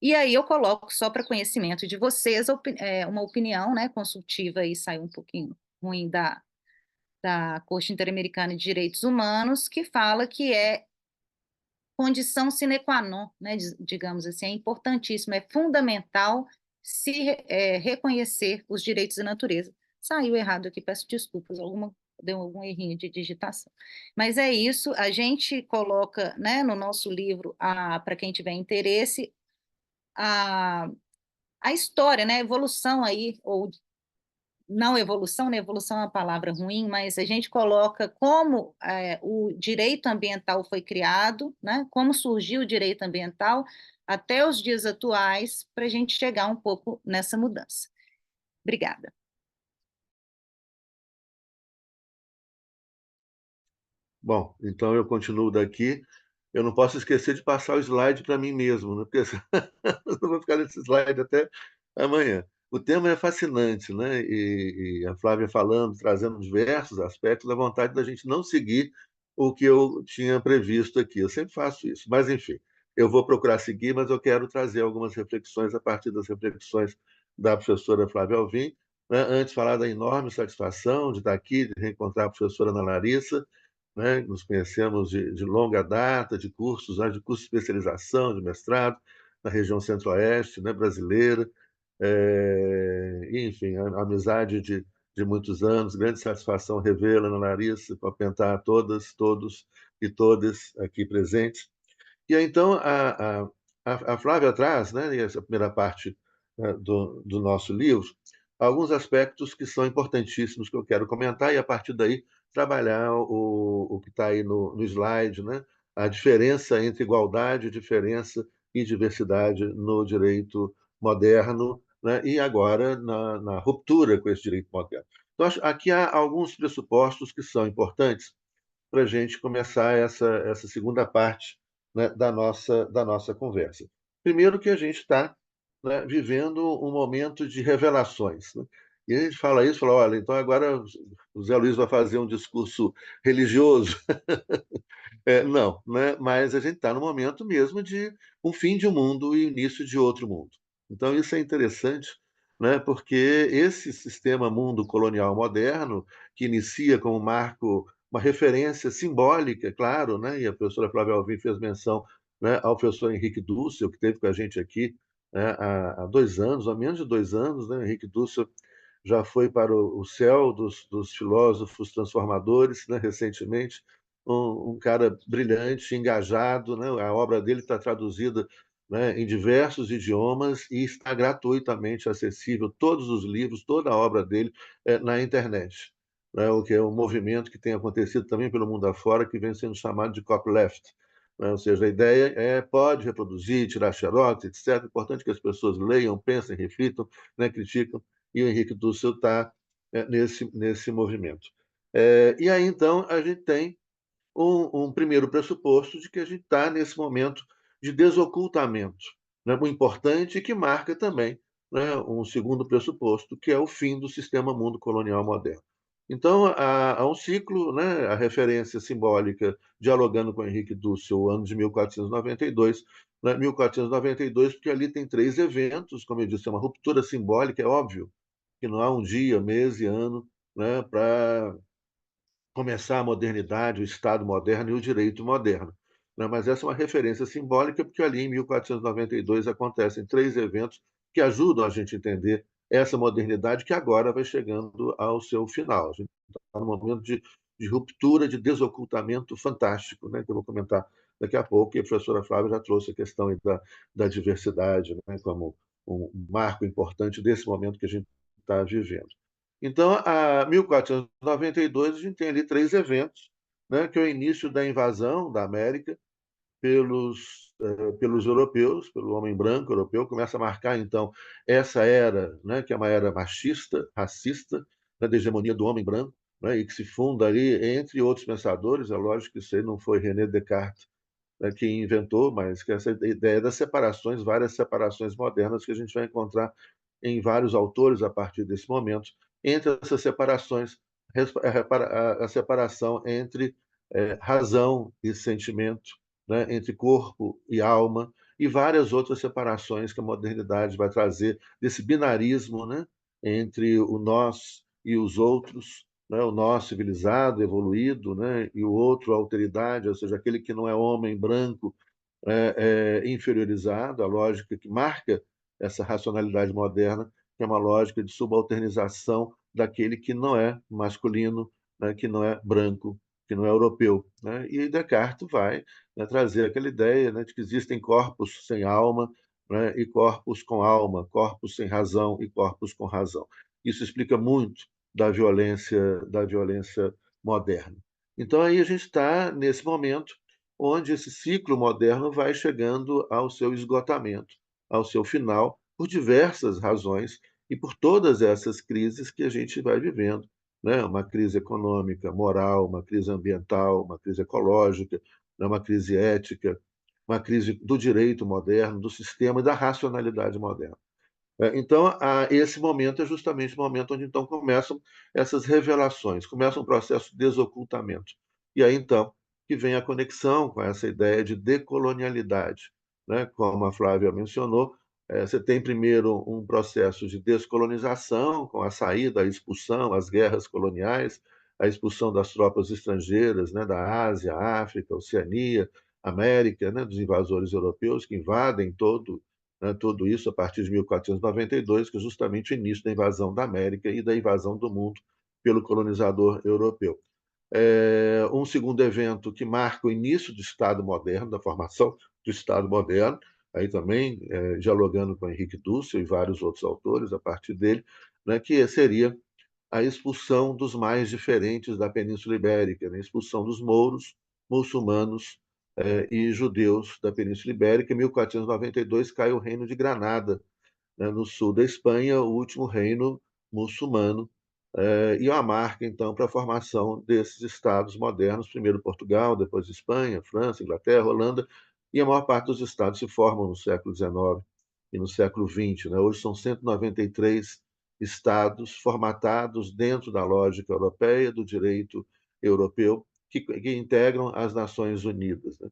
E aí eu coloco só para conhecimento de vocês uma opinião, né, consultiva, e saiu um pouquinho ruim da Corte Interamericana de Direitos Humanos, que fala que é condição sine qua non, né, digamos assim, é importantíssimo, é fundamental reconhecer os direitos da natureza. Saiu errado aqui, peço desculpas, deu algum errinho de digitação. Mas é isso, a gente coloca, né, no nosso livro, para quem tiver interesse, a, a história, né, a evolução aí, ou não evolução, né, evolução é uma palavra ruim, mas a gente coloca como o direito ambiental foi criado, né, como surgiu o direito ambiental até os dias atuais, para a gente chegar um pouco nessa mudança. Obrigada. Bom, então eu continuo daqui. Eu não posso esquecer de passar o slide para mim mesmo, né? Porque eu vou ficar nesse slide até amanhã. O tema é fascinante, né? E a Flávia falando, trazendo diversos aspectos, dá vontade da gente não seguir o que eu tinha previsto aqui. Eu sempre faço isso. Mas, enfim, eu vou procurar seguir, mas eu quero trazer algumas reflexões a partir das reflexões da professora Flávia Alvim. Né? Antes, falar da enorme satisfação de estar aqui, de reencontrar a professora Ana Larissa, né? Nos conhecemos de longa data, de cursos, né? De curso de especialização, de mestrado, na região centro-oeste, né? Brasileira. Enfim, a amizade de muitos anos, grande satisfação revê-la na Larissa, cumprimentar a todas, todos e todas aqui presentes. E aí, então, a Flávia traz, né, essa primeira parte, né, do nosso livro, alguns aspectos que são importantíssimos que eu quero comentar e, a partir daí, trabalhar o que está aí no slide, né, a diferença entre igualdade, diferença e diversidade no direito moderno, né, e agora na ruptura com esse direito moderno. Então, aqui há alguns pressupostos que são importantes para a gente começar essa segunda parte, né, da nossa conversa. Primeiro que a gente está, né, vivendo um momento de revelações. Né? E a gente fala isso, fala, olha, então agora o Zé Luiz vai fazer um discurso religioso. Não, né? Mas a gente está no momento mesmo de um fim de um mundo e início de outro mundo. Então isso é interessante, né? Porque esse sistema mundo colonial moderno, que inicia como marco uma referência simbólica, claro, né? E a professora Flávia Alvim fez menção, né, ao professor Henrique Dussel, que esteve com a gente aqui, né, há 2 anos, há menos de 2 anos, né? Henrique Dussel já foi para o céu dos filósofos transformadores, né, recentemente, um cara brilhante, engajado, né? A obra dele está traduzida, né, em diversos idiomas e está gratuitamente acessível, todos os livros, toda a obra dele na internet. Né? O que é um movimento que tem acontecido também pelo mundo afora, que vem sendo chamado de copyleft. Né? Ou seja, a ideia pode reproduzir, tirar xerox, etc. É importante que as pessoas leiam, pensem, reflitam, né, criticam, e o Henrique Dussel está nesse movimento. E aí, então, a gente tem um primeiro pressuposto de que a gente está nesse momento de desocultamento, né, muito importante, e que marca também, né, um segundo pressuposto, que é o fim do sistema mundo colonial moderno. Então, há um ciclo, né, a referência simbólica, dialogando com Henrique Dussel, o ano de 1492, né, 1492, porque ali tem 3 eventos, como eu disse, é uma ruptura simbólica, é óbvio que não há um dia, mês e ano, né, para começar a modernidade, o Estado moderno e o direito moderno. né? Mas essa é uma referência simbólica, porque ali em 1492 acontecem 3 eventos que ajudam a gente a entender essa modernidade que agora vai chegando ao seu final. A gente está num momento de ruptura, de desocultamento fantástico, né? Que eu vou comentar daqui a pouco, e a professora Flávia já trouxe a questão aí da diversidade, né? Como um marco importante desse momento que a gente está vivendo. Então, a 1492, a gente tem ali 3 eventos, né? Que é o início da invasão da América pelos europeus, pelo homem branco europeu, começa a marcar, então, essa era, né, que é uma era machista, racista, né, da hegemonia do homem branco, né, e que se funda ali, entre outros pensadores, é lógico que isso aí não foi René Descartes, né, que inventou, mas que essa ideia das separações, várias separações modernas que a gente vai encontrar em vários autores a partir desse momento. Entre essas separações, a separação entre razão e sentimento, né, entre corpo e alma, e várias outras separações que a modernidade vai trazer desse binarismo, né, entre o nós e os outros, né, o nós civilizado, evoluído, né, e o outro a alteridade, ou seja, aquele que não é homem branco, inferiorizado, a lógica que marca essa racionalidade moderna, que é uma lógica de subalternização daquele que não é masculino, né, que não é branco, que não é europeu. Né? E Descartes vai, né, trazer aquela ideia, né, de que existem corpos sem alma, né, e corpos com alma, corpos sem razão e corpos com razão. Isso explica muito da violência moderna. Então aí a gente está nesse momento onde esse ciclo moderno vai chegando ao seu esgotamento, ao seu final, por diversas razões e por todas essas crises que a gente vai vivendo, né? Uma crise econômica, moral, uma crise ambiental, uma crise ecológica, né? Uma crise ética, uma crise do direito moderno, do sistema e da racionalidade moderna. Então, esse momento é justamente o momento onde então começam essas revelações, começa um processo de desocultamento. E aí então que vem a conexão com essa ideia de decolonialidade, né? Como a Flávia mencionou, você tem primeiro um processo de descolonização, com a saída, a expulsão, as guerras coloniais, a expulsão das tropas estrangeiras, né? Da Ásia, África, Oceania, América, né? Dos invasores europeus que invadem né, tudo isso a partir de 1492, que é justamente o início da invasão da América e da invasão do mundo pelo colonizador europeu. Um segundo evento que marca o início do Estado moderno, da formação do Estado moderno, aí também dialogando com Henrique Dussel e vários outros autores a partir dele, né, que seria a expulsão dos mais diferentes da Península Ibérica, né, a expulsão dos mouros, muçulmanos e judeus da Península Ibérica. Em 1492 cai o Reino de Granada, né, no sul da Espanha, o último reino muçulmano, e uma marca, então, para a formação desses estados modernos, primeiro Portugal, depois Espanha, França, Inglaterra, Holanda, e a maior parte dos estados se formam no século XIX e no século XX. Né? Hoje são 193 estados formatados dentro da lógica europeia, do direito europeu, que integram as Nações Unidas. Né?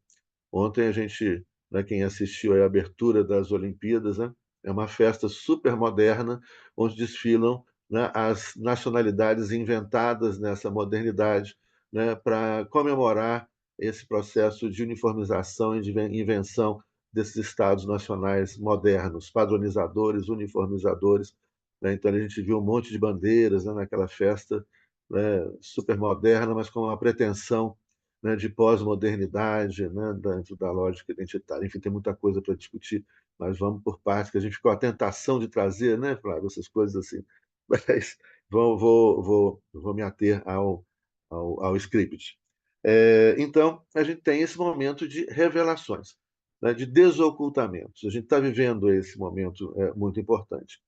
Ontem a gente, né, quem assistiu à abertura das Olimpíadas, né, é uma festa super moderna, onde desfilam, né, as nacionalidades inventadas nessa modernidade, né, para comemorar esse processo de uniformização e de invenção desses estados nacionais modernos, padronizadores, uniformizadores. Né? Então a gente viu um monte de bandeiras, né, naquela festa, né, super moderna, mas com uma pretensão, né, de pós-modernidade, né, dentro da lógica identitária. Enfim, tem muita coisa para discutir, mas vamos por partes, que a gente ficou a tentação de trazer, né, Flávio, essas coisas assim. Mas vou me ater ao script. Então, a gente tem esse momento de revelações, né, de desocultamentos. A gente está vivendo esse momento muito importante,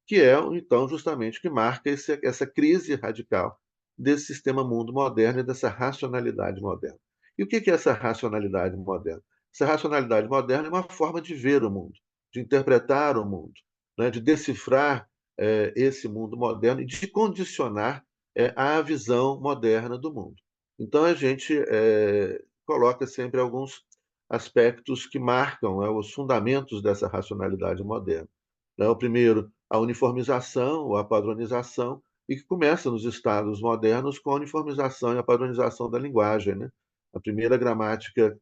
que é, então, justamente o que marca essa crise radical desse sistema mundo moderno e dessa racionalidade moderna. E o que é essa racionalidade moderna? Essa racionalidade moderna é uma forma de ver o mundo, de interpretar o mundo, né, de decifrar esse mundo moderno e de condicionar a visão moderna do mundo. Então, a gente coloca sempre alguns aspectos que marcam os fundamentos dessa racionalidade moderna. Né? O primeiro, a uniformização ou a padronização, e que começa nos estados modernos com a uniformização e a padronização da linguagem. Né? A primeira gramática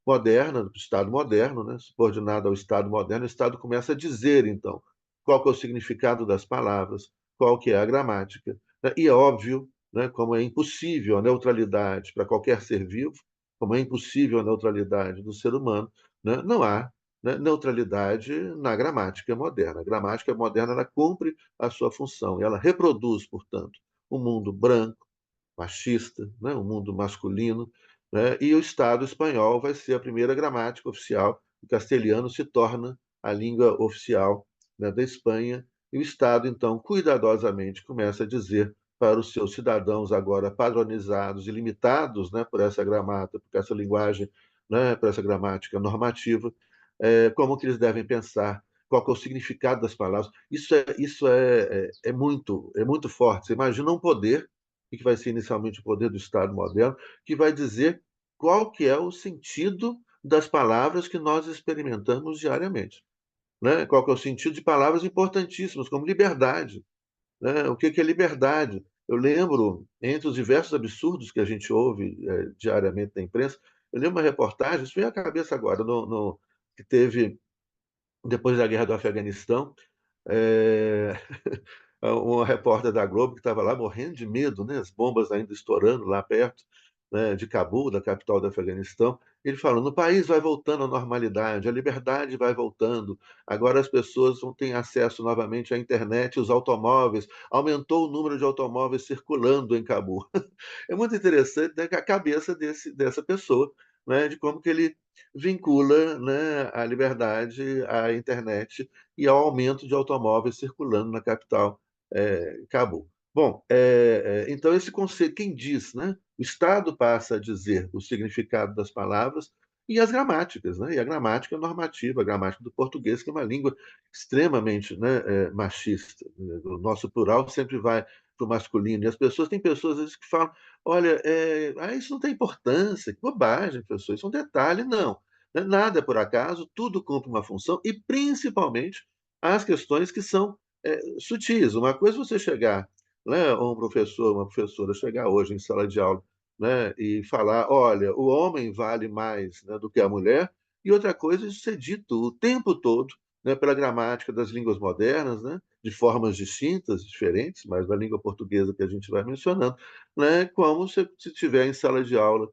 moderna, do Estado moderno, né, subordinada ao Estado moderno, o Estado começa a dizer, então, qual que é o significado das palavras, qual que é a gramática, né? E é óbvio, né, como é impossível a neutralidade para qualquer ser vivo, como é impossível a neutralidade do ser humano, né, não há, né, neutralidade na gramática moderna. A gramática moderna ela cumpre a sua função e ela reproduz, portanto, um mundo branco, machista, né, um mundo masculino, né, e o Estado espanhol vai ser a primeira gramática oficial. O castelhano se torna a língua oficial, né, da Espanha, e o Estado, então, cuidadosamente começa a dizer para os seus cidadãos agora padronizados e limitados, né, por essa gramática, por essa linguagem, né, por essa gramática normativa, como que eles devem pensar, qual que é o significado das palavras. É muito forte. Você imagina um poder que vai ser inicialmente o poder do Estado moderno, que vai dizer qual que é o sentido das palavras que nós experimentamos diariamente, né? Qual que é o sentido de palavras importantíssimas, como liberdade, né? O que que é liberdade? Eu lembro, entre os diversos absurdos que a gente ouve diariamente na imprensa, eu lembro uma reportagem, isso veio à cabeça agora, que teve depois da guerra do Afeganistão, é, uma repórter da Globo que estava lá morrendo de medo, né? As bombas ainda estourando lá perto, né, de Cabul, da capital do Afeganistão. Ele falou: no país vai voltando à normalidade, a liberdade vai voltando, agora as pessoas vão ter acesso novamente à internet, os automóveis, aumentou o número de automóveis circulando em Cabul. É muito interessante, né, a cabeça dessa pessoa, né, de como que ele vincula, né, a liberdade à internet e ao aumento de automóveis circulando na capital, Cabul. Bom, então esse conceito, quem diz, né? O Estado passa a dizer o significado das palavras e as gramáticas, né? E a gramática normativa, a gramática do português, que é uma língua extremamente, né, machista. O nosso plural sempre vai para o masculino. E as pessoas, tem pessoas às vezes que falam: olha, isso não tem importância, que bobagem, professor, isso é um detalhe. Não, né? Nada é por acaso, tudo cumpre uma função, e principalmente as questões que são sutis. Uma coisa é você chegar, né, um professor, uma professora chegar hoje em sala de aula, né, e falar: olha, o homem vale mais, né, do que a mulher, e outra coisa é isso ser dito o tempo todo, né, pela gramática das línguas modernas, né, de formas distintas, diferentes, mas da língua portuguesa que a gente vai mencionando, né, como se estiver em sala de aula,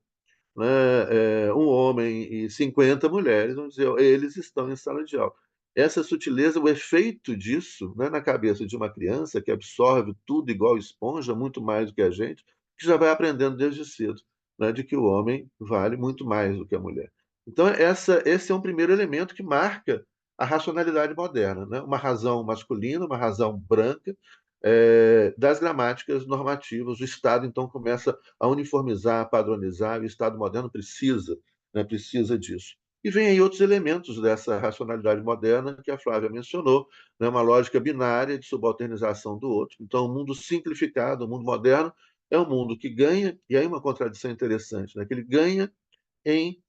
né, um homem e 50 mulheres, vamos dizer, eles estão em sala de aula. Essa sutileza, o efeito disso, né, na cabeça de uma criança que absorve tudo igual esponja, muito mais do que a gente, que já vai aprendendo desde cedo, né, de que o homem vale muito mais do que a mulher. Então, esse é um primeiro elemento que marca a racionalidade moderna, né? Uma razão masculina, uma razão branca, das gramáticas normativas. O Estado, então, começa a uniformizar, a padronizar, e o Estado moderno precisa, né, precisa disso. E vem aí outros elementos dessa racionalidade moderna que a Flávia mencionou, né, uma lógica binária de subalternização do outro. Então, o mundo simplificado, o mundo moderno, é um mundo que ganha, e aí uma contradição interessante, né, que ele ganha em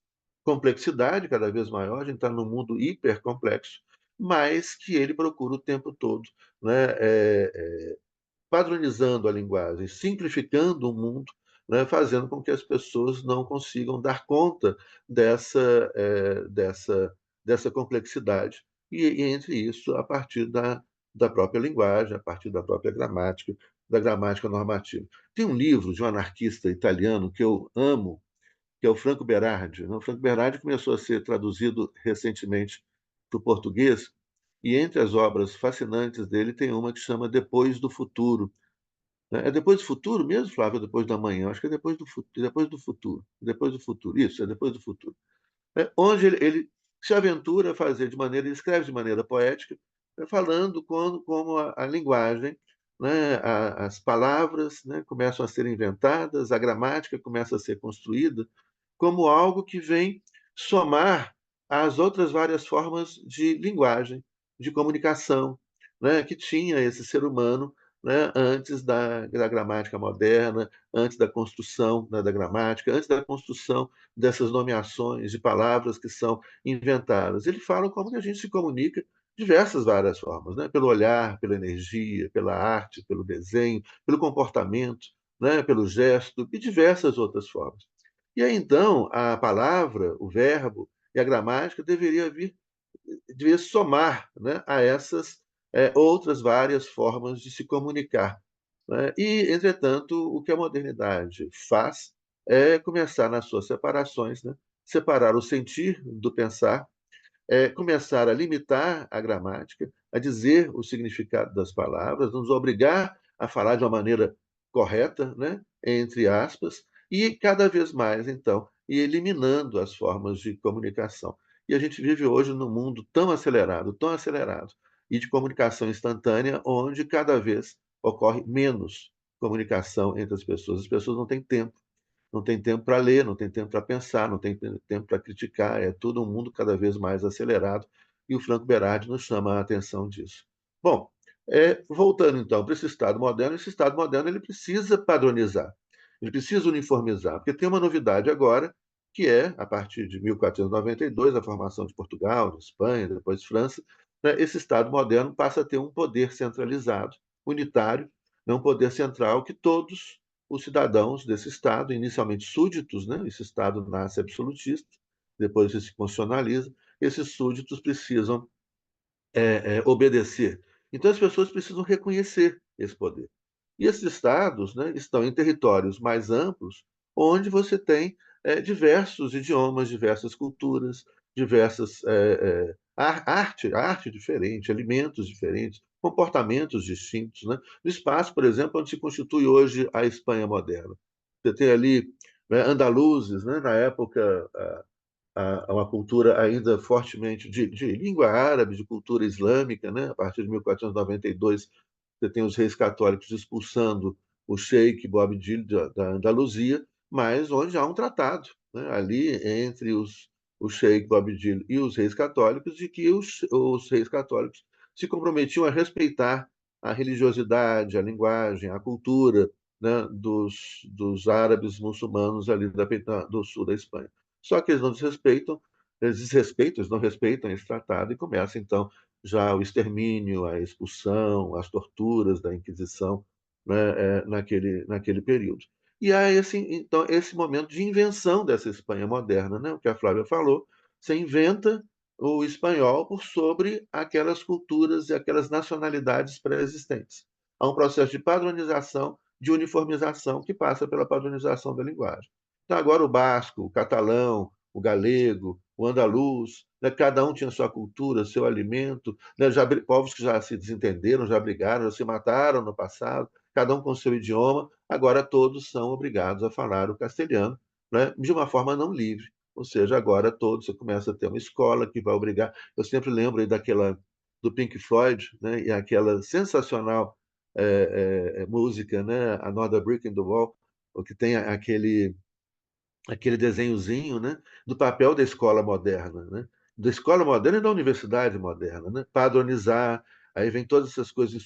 complexidade cada vez maior, a gente está num mundo hipercomplexo, mas que ele procura o tempo todo, né, padronizando a linguagem, simplificando o mundo, né, fazendo com que as pessoas não consigam dar conta dessa complexidade. E entre isso, a partir da própria linguagem, a partir da própria gramática, da gramática normativa. Tem um livro de um anarquista italiano que eu amo, que é o Franco Berardi. O Franco Berardi começou a ser traduzido recentemente para o português, e entre as obras fascinantes dele tem uma que chama Depois do Futuro. É depois do futuro mesmo, Flávio? Depois da manhã? Acho que é depois do futuro. Depois do futuro. Depois do futuro. Isso, é depois do futuro. Onde ele se aventura a fazer de maneira, ele escreve de maneira poética, falando como a linguagem, né, as palavras, né, começam a ser inventadas, a gramática começa a ser construída como algo que vem somar às outras várias formas de linguagem, de comunicação, né, que tinha esse ser humano, né, antes da gramática moderna, antes da construção, né, da gramática, antes da construção dessas nomeações de palavras que são inventadas. Ele fala como que a gente se comunica de diversas várias formas, né? Pelo olhar, pela energia, pela arte, pelo desenho, pelo comportamento, né? Pelo gesto e diversas outras formas. E aí, então, a palavra, o verbo e a gramática deveria somar, né, a essas outras várias formas de se comunicar, né? E, entretanto, o que a modernidade faz é começar nas suas separações, né? Separar o sentir do pensar, começar a limitar a gramática, a dizer o significado das palavras, nos obrigar a falar de uma maneira correta, né? Entre aspas, e cada vez mais, então, ir eliminando as formas de comunicação. E a gente vive hoje num mundo tão acelerado, e de comunicação instantânea, onde cada vez ocorre menos comunicação entre as pessoas. As pessoas não têm tempo, não tem tempo para ler, não tem tempo para pensar, não tem tempo para criticar, é tudo um mundo cada vez mais acelerado, e o Franco Berardi nos chama a atenção disso. Bom, voltando então para esse Estado moderno ele precisa padronizar, ele precisa uniformizar, porque tem uma novidade agora, que é, a partir de 1492, a formação de Portugal, de Espanha, depois França, né, esse Estado moderno passa a ter um poder centralizado, unitário, né, um poder central que todos os cidadãos desse Estado, inicialmente súditos, né? Esse Estado nasce absolutista, depois ele se constitucionaliza, esses súditos precisam obedecer. Então, as pessoas precisam reconhecer esse poder. E esses estados, né, estão em territórios mais amplos, onde você tem diversos idiomas, diversas culturas, diversas arte diferente, alimentos diferentes, comportamentos distintos, né? No espaço, por exemplo, onde se constitui hoje a Espanha moderna. Você tem ali, né, andaluzes, né, na época a uma cultura ainda fortemente de língua árabe, de cultura islâmica, né? A partir de 1492, você tem os reis católicos expulsando o sheik Bob Dil da Andaluzia, mas onde há um tratado, né, ali entre o sheik Bob Dil e os reis católicos, de que os reis católicos se comprometiam a respeitar a religiosidade, a linguagem, a cultura, né, dos árabes muçulmanos ali do sul da Espanha. Só que eles não respeitam esse tratado e começa então já o extermínio, a expulsão, as torturas da Inquisição, né, naquele período. E há então, esse momento de invenção dessa Espanha moderna, né, o que a Flávia falou, você inventa o espanhol por sobre aquelas culturas e aquelas nacionalidades pré-existentes. Há um processo de padronização, de uniformização, que passa pela padronização da linguagem. Então, agora o basco, o catalão, o galego, o andaluz, né, cada um tinha sua cultura, seu alimento, né, povos que já se desentenderam, já brigaram, já se mataram no passado, cada um com seu idioma, agora todos são obrigados a falar o castelhano, né, de uma forma não livre. Ou seja, agora todos, você começa a ter uma escola que vai obrigar. Eu sempre lembro aí do Pink Floyd, né, e aquela sensacional música, né, Another Brick in the Wall, que tem aquele desenhozinho, né, do papel da escola moderna, né? Da escola moderna e da universidade moderna, né? Padronizar, aí vem todas essas coisas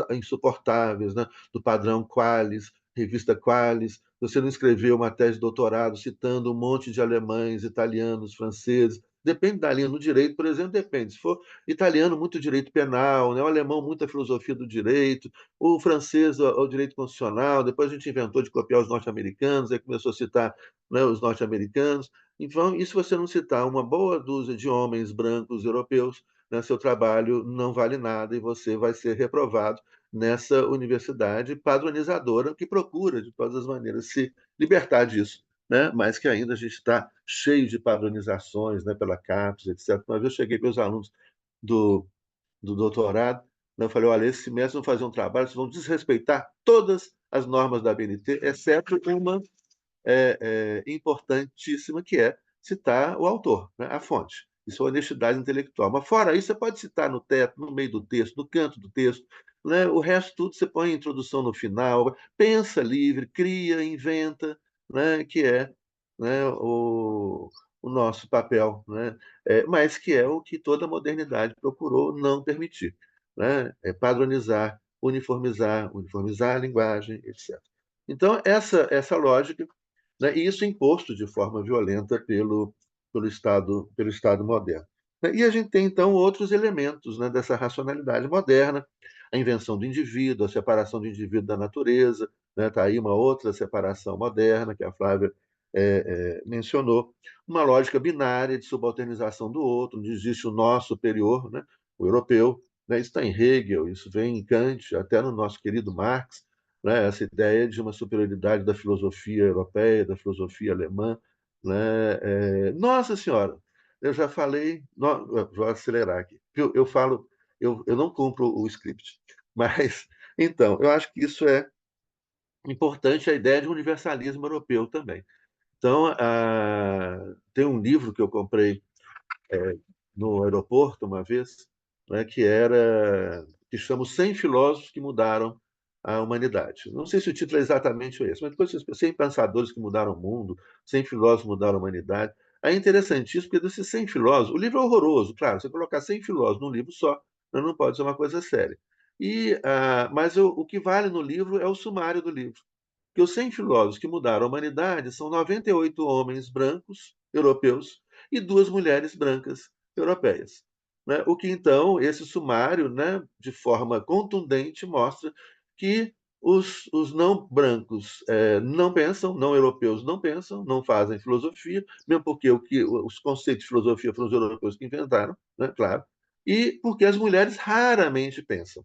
insuportáveis, né? Do padrão Qualis, revista Qualis. Você não escreveu uma tese de doutorado citando um monte de alemães, italianos, franceses. Depende da linha. No direito, por exemplo, depende. Se for italiano, muito direito penal, né? O alemão, muita filosofia do direito, o francês, o direito constitucional. Depois a gente inventou de copiar os norte-americanos, aí começou a citar, né, os norte-americanos. Então, e se você não citar uma boa dúzia de homens brancos europeus, né, seu trabalho não vale nada e você vai ser reprovado nessa universidade padronizadora que procura, de todas as maneiras, se libertar disso, né? Mas que ainda a gente está cheio de padronizações, né, pela CAPES, etc. Uma vez eu cheguei para os alunos do, do doutorado, né, eu falei, olha, esse semestre vão fazer um trabalho, vocês vão desrespeitar todas as normas da BNT, exceto uma importantíssima, que é citar o autor, né, a fonte. Isso é honestidade intelectual. Mas fora isso, você pode citar no teto, no meio do texto, no canto do texto, né? O resto tudo você põe a introdução no final, pensa livre, cria, inventa, né? Que é, né, o nosso papel, né? Mas que é o que toda a modernidade procurou não permitir, né? É padronizar, uniformizar a linguagem, etc. Então, essa lógica, né, e isso imposto de forma violenta pelo Estado moderno. E a gente tem, então, outros elementos, né, dessa racionalidade moderna, a invenção do indivíduo, a separação do indivíduo da natureza, né, tá aí uma outra separação moderna, que a Flávia mencionou, uma lógica binária de subalternização do outro, onde existe o nós superior, né, o europeu, né, isso está em Hegel, isso vem em Kant, até no nosso querido Marx, né, essa ideia de uma superioridade da filosofia europeia, da filosofia alemã. Né, Nossa Senhora, eu já falei, vou acelerar aqui, eu falo, eu não cumpro o script, mas, então, eu acho que isso é importante, a ideia de universalismo europeu também. Então, tem um livro que eu comprei no aeroporto uma vez, né, que chama Os 100 Filósofos que Mudaram a Humanidade. Não sei se o título é exatamente esse, mas depois 100 pensadores que mudaram o mundo, 100 filósofos que mudaram a humanidade. É interessantíssimo, porque desses 100 filósofos, o livro é horroroso, claro, você colocar 100 filósofos num livro só, não pode ser uma coisa séria. Mas o que vale no livro é o sumário do livro. Que os 100 filósofos que mudaram a humanidade são 98 homens brancos europeus e 2 mulheres brancas europeias. Né? O que, então, esse sumário, né, de forma contundente, mostra que os não brancos não pensam, não europeus não pensam, não fazem filosofia, mesmo porque os conceitos de filosofia foram os europeus que inventaram, né, claro, e porque as mulheres raramente pensam.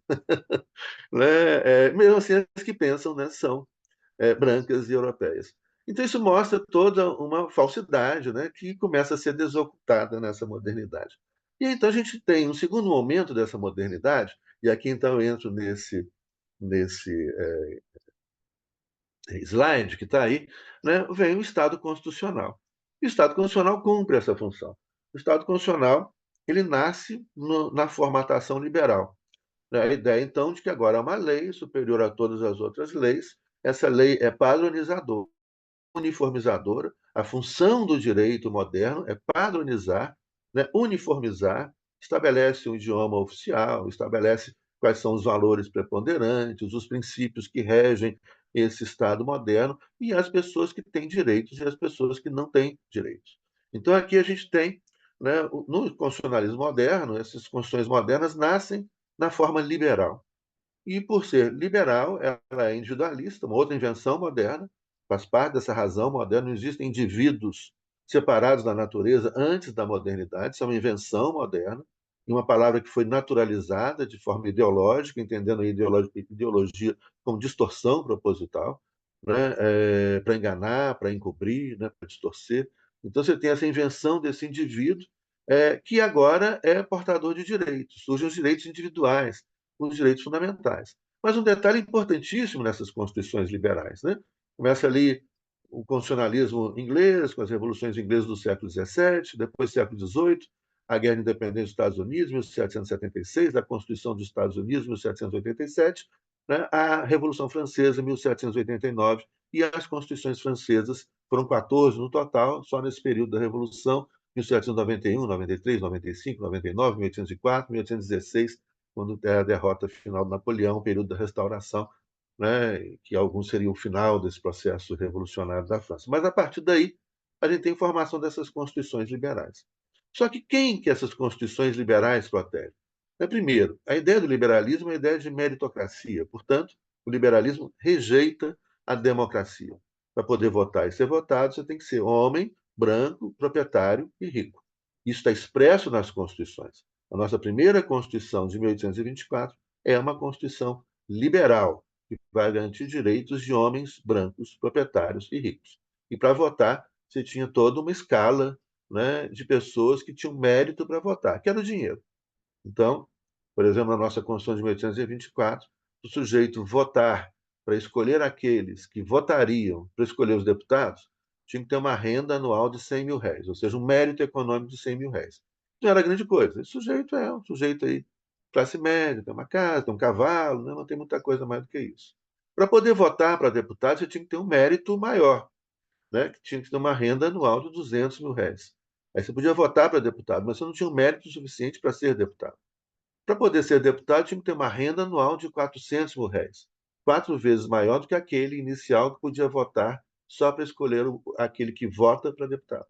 Né? Mesmo assim, as que pensam, né, são brancas e europeias. Então, isso mostra toda uma falsidade, né, que começa a ser desocultada nessa modernidade. E então a gente tem um segundo momento dessa modernidade, e aqui então eu entro nesse slide que está aí, né, vem o Estado Constitucional. E o Estado Constitucional cumpre essa função. O Estado Constitucional ele nasce na formatação liberal. A ideia, então, de que agora é uma lei superior a todas as outras leis, essa lei é padronizadora, uniformizadora. A função do direito moderno é padronizar, né, uniformizar, estabelece um idioma oficial, estabelece quais são os valores preponderantes, os princípios que regem esse Estado moderno e as pessoas que têm direitos e as pessoas que não têm direitos. Então, aqui a gente tem, né, no constitucionalismo moderno, essas constituições modernas nascem na forma liberal. E, por ser liberal, ela é individualista, uma outra invenção moderna, faz parte dessa razão moderna. Não existem indivíduos separados da natureza antes da modernidade, isso é uma invenção moderna, e uma palavra que foi naturalizada de forma ideológica, entendendo a ideologia como distorção proposital, né? Para enganar, para encobrir, né? Para distorcer. Então, você tem essa invenção desse indivíduo que agora é portador de direitos, surgem os direitos individuais, os direitos fundamentais. Mas um detalhe importantíssimo nessas constituições liberais, né? Começa ali o constitucionalismo inglês, com as revoluções inglesas do século XVII, depois século XVIII, a Guerra de Independência dos Estados Unidos, 1776, a Constituição dos Estados Unidos, 1787, né? A Revolução Francesa, 1789, e as constituições francesas foram 14 no total, só nesse período da Revolução, 1791, 93, 95, 99, 1804, 1816, quando é a derrota final de Napoleão, o período da restauração, né, que alguns seria o final desse processo revolucionário da França. Mas, a partir daí, a gente tem formação dessas constituições liberais. Só que quem que essas constituições liberais protegem? Primeiro, a ideia do liberalismo é a ideia de meritocracia. Portanto, o liberalismo rejeita a democracia. Para poder votar e ser votado, você tem que ser homem, branco, proprietário e rico. Isso está expresso nas constituições. A nossa primeira Constituição, de 1824, é uma Constituição liberal, que vai garantir direitos de homens brancos, proprietários e ricos. E para votar, você tinha toda uma escala, né, de pessoas que tinham mérito para votar, que era o dinheiro. Então, por exemplo, na nossa Constituição de 1824, o sujeito votar para escolher aqueles que votariam para escolher os deputados, tinha que ter uma renda anual de 100 mil réis, ou seja, um mérito econômico de 100 mil réis. Não era grande coisa. Esse sujeito é um sujeito aí, classe média, tem uma casa, tem um cavalo, né? Não tem muita coisa mais do que isso. Para poder votar para deputado, você tinha que ter um mérito maior, né? Que tinha que ter uma renda anual de 200 mil réis. Aí você podia votar para deputado, mas você não tinha um mérito suficiente para ser deputado. Para poder ser deputado, tinha que ter uma renda anual de 400 mil réis, 4 vezes maior do que aquele inicial que podia votar só para escolher aquele que vota para deputado.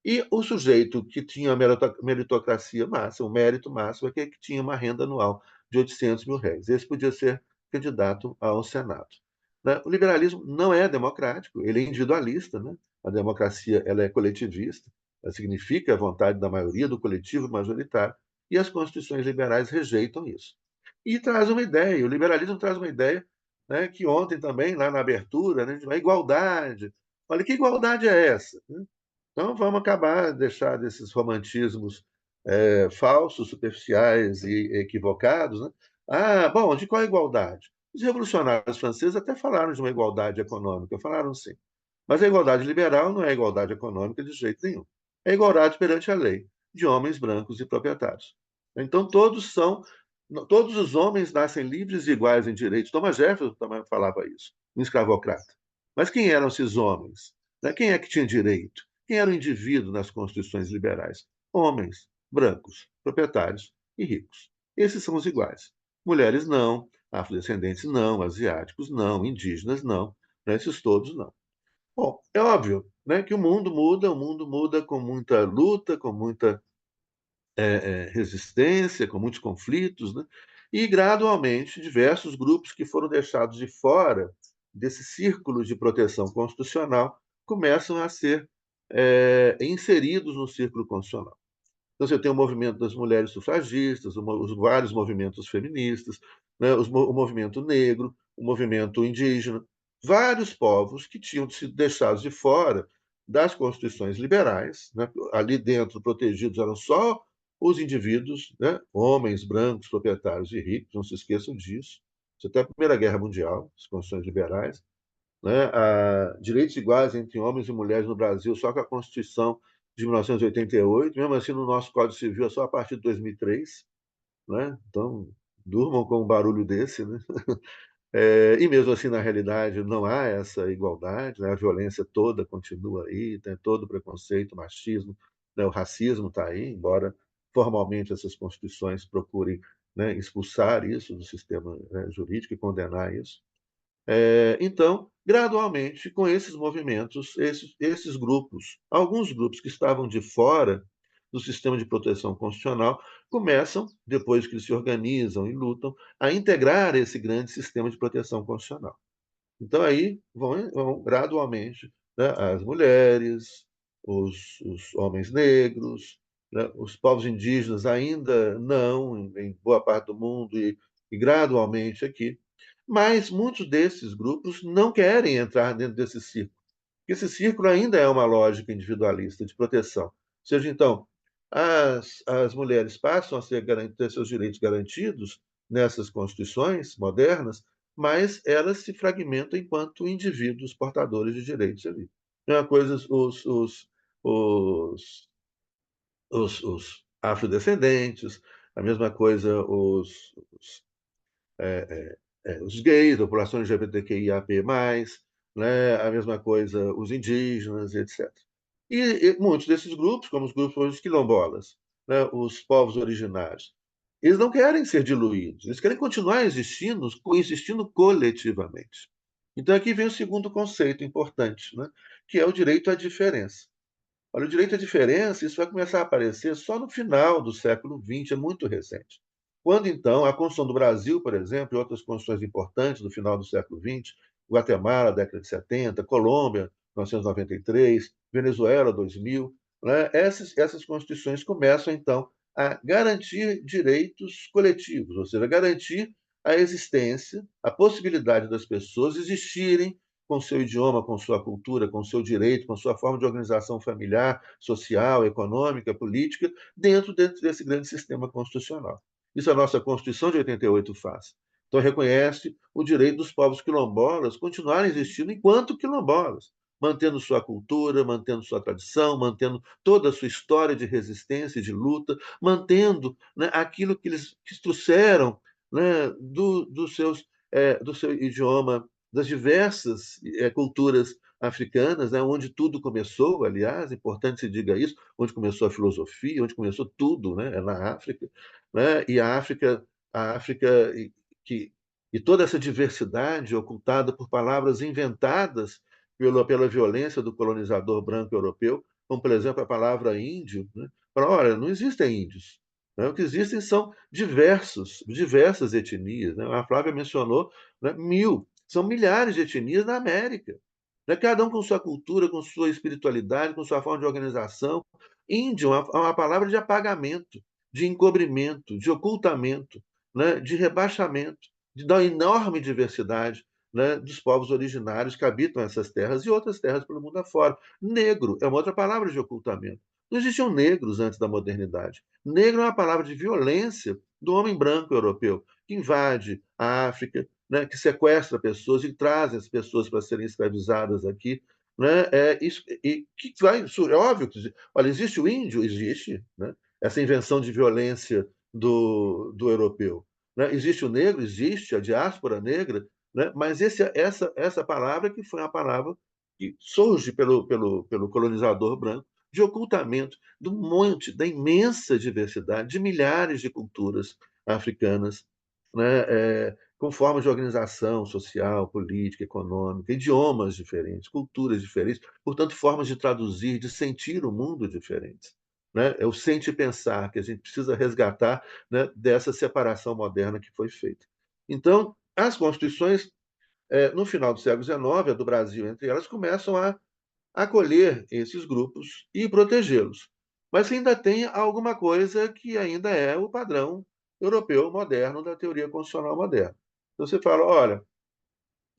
E o sujeito que tinha a meritocracia máxima, o mérito máximo, é aquele que tinha uma renda anual de 800 mil réis. Esse podia ser candidato ao Senado. Né? O liberalismo não é democrático, ele é individualista. Né? A democracia ela é coletivista, ela significa a vontade da maioria, do coletivo majoritário, e as constituições liberais rejeitam isso. E traz uma ideia, o liberalismo traz uma ideia, né, que ontem também, lá na abertura, né, a igualdade. Olha, que igualdade é essa? Então, vamos acabar, deixar desses romantismos falsos, superficiais e equivocados. Né? Ah, bom, de qual igualdade? Os revolucionários franceses até falaram de uma igualdade econômica, falaram sim. Mas a igualdade liberal não é igualdade econômica de jeito nenhum. É igualdade perante a lei, de homens brancos e proprietários. Então, todos os homens nascem livres e iguais em direitos. Thomas Jefferson também falava isso, um escravocrata. Mas quem eram esses homens? Né? Quem é que tinha direito? Quem era o indivíduo nas constituições liberais? Homens, brancos, proprietários e ricos. Esses são os iguais. Mulheres não, afrodescendentes não, asiáticos não, indígenas não, né? Esses todos não. Bom, é óbvio, né, que o mundo muda com muita luta, com muita resistência, com muitos conflitos, né? E gradualmente diversos grupos que foram deixados de fora desse círculo de proteção constitucional começam a ser inseridos no círculo constitucional. Então, você tem o movimento das mulheres sufragistas, os vários movimentos feministas, né, o movimento negro, o movimento indígena, vários povos que tinham sido deixados de fora das constituições liberais. Né, ali dentro, protegidos eram só os indivíduos, né, homens, brancos, proprietários e ricos, não se esqueçam disso. Isso até a Primeira Guerra Mundial, as constituições liberais. Né, direitos iguais entre homens e mulheres no Brasil, só com a Constituição de 1988, mesmo assim no nosso Código Civil é só a partir de 2003, né? Então, durmam com um barulho desse, né? E mesmo assim, na realidade, não há essa igualdade, né? A violência toda continua aí, tem todo o preconceito, o machismo, né? O racismo está aí, embora formalmente essas constituições procurem, né, expulsar isso do sistema, né, jurídico e condenar isso. Então, gradualmente, com esses movimentos, esses grupos, alguns grupos que estavam de fora do sistema de proteção constitucional, começam, depois que eles se organizam e lutam, a integrar esse grande sistema de proteção constitucional. Então, aí vão gradualmente, né, as mulheres, os homens negros, né, os povos indígenas ainda não, em boa parte do mundo, e gradualmente aqui. Mas muitos desses grupos não querem entrar dentro desse círculo. Esse círculo ainda é uma lógica individualista de proteção. Ou seja, então, as mulheres passam a ter seus direitos garantidos nessas constituições modernas, mas elas se fragmentam enquanto indivíduos portadores de direitos ali. Uma coisa, os, os afrodescendentes, a mesma coisa os gays, a população LGBTQIAP+, né, a mesma coisa os indígenas, etc. E muitos desses grupos, como os grupos quilombolas, né, os povos originários, eles não querem ser diluídos, eles querem continuar existindo coletivamente. Então, aqui vem o segundo conceito importante, né, que é o direito à diferença. Olha, o direito à diferença, isso vai começar a aparecer só no final do século XX, é muito recente. Quando, então, a Constituição do Brasil, por exemplo, e outras constituições importantes do final do século XX, Guatemala, década de 70, Colômbia, 1993, Venezuela, 2000, né? Essas constituições começam, então, a garantir direitos coletivos, ou seja, garantir a existência, a possibilidade das pessoas existirem com seu idioma, com sua cultura, com seu direito, com sua forma de organização familiar, social, econômica, política, dentro desse grande sistema constitucional. Isso a nossa Constituição de 88 faz. Então, reconhece o direito dos povos quilombolas continuarem existindo enquanto quilombolas, mantendo sua cultura, mantendo sua tradição, mantendo toda a sua história de resistência e de luta, mantendo, né, aquilo que eles trouxeram, né, do seu idioma, das diversas culturas africanas, né, onde tudo começou, aliás, é importante se diga isso, onde começou a filosofia, onde começou tudo, né, é na África, né, e a África que, e toda essa diversidade ocultada por palavras inventadas pela violência do colonizador branco europeu, como, por exemplo, a palavra índio, né, olha, não existem índios, né, o que existem são diversas etnias, né, a Flávia mencionou, né, são milhares de etnias na América. né? Cada um com sua cultura, com sua espiritualidade, com sua forma de organização. Índio é uma palavra de apagamento, de encobrimento, de ocultamento, né? De rebaixamento, da enorme diversidade, né? Dos povos originários que habitam essas terras e outras terras pelo mundo afora. Negro é uma outra palavra de ocultamento. Não existiam negros antes da modernidade. Negro é uma palavra de violência do homem branco europeu, que invade a África, né, que sequestra pessoas e traz as pessoas para serem escravizadas aqui. Né, isso, e que vai, é óbvio que, olha, existe o índio? Existe, né, essa invenção de violência do europeu. Né, existe o negro? Existe a diáspora negra, né, mas essa palavra que foi uma palavra que surge pelo colonizador branco, de ocultamento do monte, da imensa diversidade de milhares de culturas africanas, né, com formas de organização social, política, econômica, idiomas diferentes, culturas diferentes, portanto, formas de traduzir, de sentir o mundo diferentes. Né? É o sentir e pensar que a gente precisa resgatar, né, dessa separação moderna que foi feita. Então, as constituições, no final do século XIX, a do Brasil entre elas, começam a acolher esses grupos e protegê-los. Mas ainda tem alguma coisa que ainda é o padrão europeu moderno da teoria constitucional moderna. Então você fala, olha,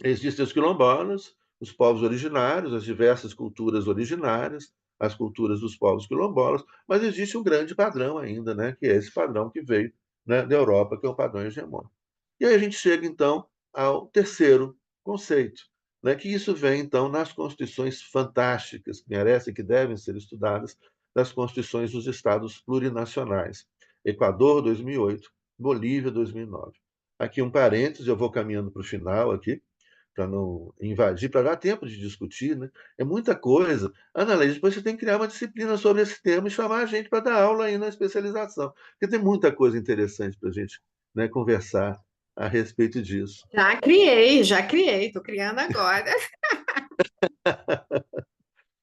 existem os quilombolas, os povos originários, as diversas culturas originárias, as culturas dos povos quilombolas, mas existe um grande padrão ainda, né, que é esse padrão que veio, né, da Europa, que é o padrão hegemônico. E aí a gente chega, então, ao terceiro conceito, né, que isso vem, então, nas constituições fantásticas, que merecem, que devem ser estudadas, das constituições dos estados plurinacionais. Equador, 2008, Bolívia, 2009. Aqui um parênteses, eu vou caminhando para o final aqui, para não invadir, para dar tempo de discutir, né? É muita coisa. Ana Leite, depois você tem que criar uma disciplina sobre esse tema e chamar a gente para dar aula aí na especialização, porque tem muita coisa interessante para a gente, né, conversar a respeito disso. Já criei, estou criando agora.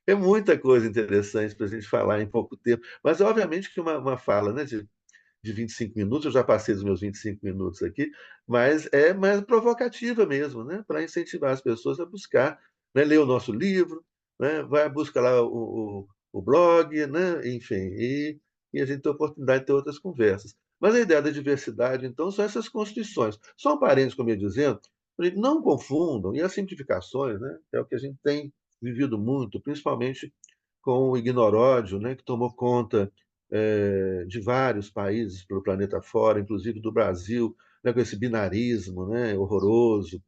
É muita coisa interessante para a gente falar em pouco tempo, mas obviamente que uma fala, né, de 25 minutos, eu já passei dos meus 25 minutos aqui, mas é mais provocativa mesmo, né? Para incentivar as pessoas a buscar, né? Ler o nosso livro, né? Vai buscar lá o blog, né? Enfim, e a gente tem a oportunidade de ter outras conversas. Mas a ideia da diversidade, então, são essas constituições. Só um parênteses, como eu ia dizendo, não confundam, e as simplificações, né? É o que a gente tem vivido muito, principalmente com o ignoródio, né? Que tomou conta de vários países pelo planeta fora, inclusive do Brasil, né, com esse binarismo, né, horroroso,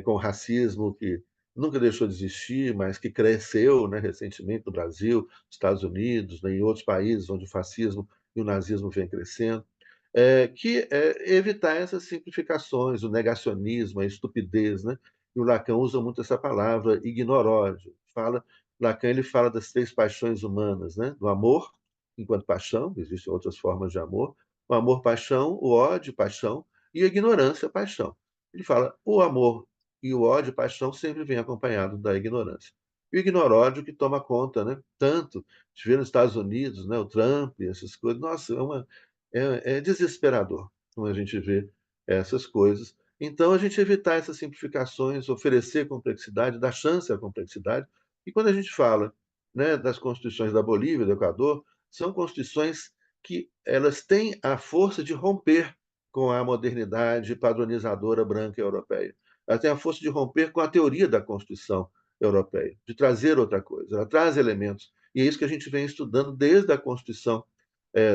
com o racismo que nunca deixou de existir, mas que cresceu, né, recentemente no Brasil, nos Estados Unidos, né, em outros países onde o fascismo e o nazismo vêm crescendo, que é evitar essas simplificações, o negacionismo, a estupidez, né? E o Lacan usa muito essa palavra ignoródio. Lacan ele fala das três paixões humanas, né? Do amor, enquanto paixão, existem outras formas de amor, o amor, paixão, o ódio, paixão, e a ignorância, paixão. Ele fala, o amor e o ódio, paixão, sempre vem acompanhado da ignorância. E o ignoródio que toma conta, né? Tanto, a gente vê nos Estados Unidos, né? O Trump, essas coisas, nossa, é desesperador quando a gente vê essas coisas. Então, a gente evitar essas simplificações, oferecer complexidade, dar chance à complexidade. E quando a gente fala, né, das constituições da Bolívia e do Equador, são constituições que elas têm a força de romper com a modernidade padronizadora branca europeia. Ela tem a força de romper com a teoria da Constituição europeia, de trazer outra coisa. Ela traz elementos. E é isso que a gente vem estudando desde a Constituição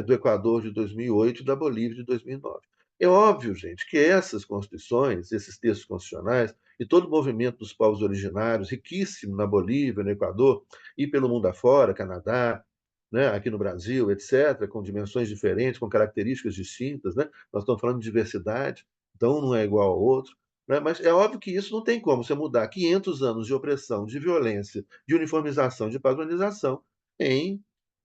do Equador de 2008 e da Bolívia de 2009. É óbvio, gente, que essas constituições, esses textos constitucionais e todo o movimento dos povos originários, riquíssimo na Bolívia, no Equador e pelo mundo afora, Canadá, né, aqui no Brasil, etc., com dimensões diferentes, com características distintas, né? Nós estamos falando de diversidade, então um não é igual ao outro, né? Mas é óbvio que isso não tem como você mudar 500 anos de opressão, de violência, de uniformização, de padronização em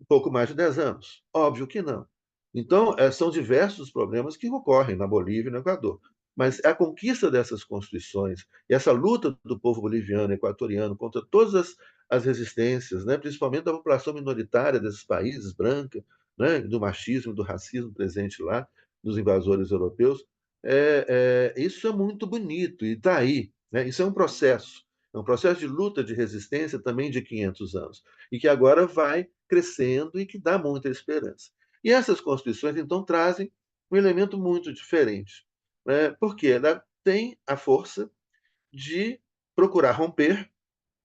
pouco mais de 10 anos. Óbvio que não. Então, são diversos os problemas que ocorrem na Bolívia e no Equador. Mas a conquista dessas constituições e essa luta do povo boliviano e equatoriano contra todas as resistências, né, principalmente da população minoritária desses países, branca, né, do machismo, do racismo presente lá, dos invasores europeus, isso é muito bonito e está aí. Né, isso é um processo. É um processo de luta, de resistência também de 500 anos, e que agora vai crescendo e que dá muita esperança. E essas constituições, então, trazem um elemento muito diferente, né? Porque ela tem a força de procurar romper.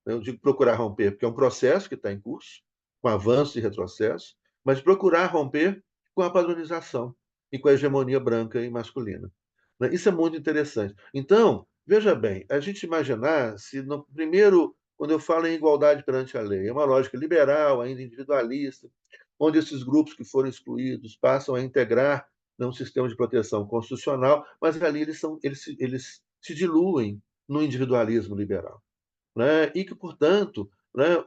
Eu digo procurar romper, porque é um processo que está em curso, com avanço e retrocesso, mas procurar romper com a padronização e com a hegemonia branca e masculina. Né? Isso é muito interessante. Então, veja bem, a gente imaginar se, no primeiro, quando eu falo em igualdade perante a lei, é uma lógica liberal, ainda individualista, onde esses grupos que foram excluídos passam a integrar, né, um sistema de proteção constitucional, mas ali eles se diluem no individualismo liberal, né? E que, portanto, né,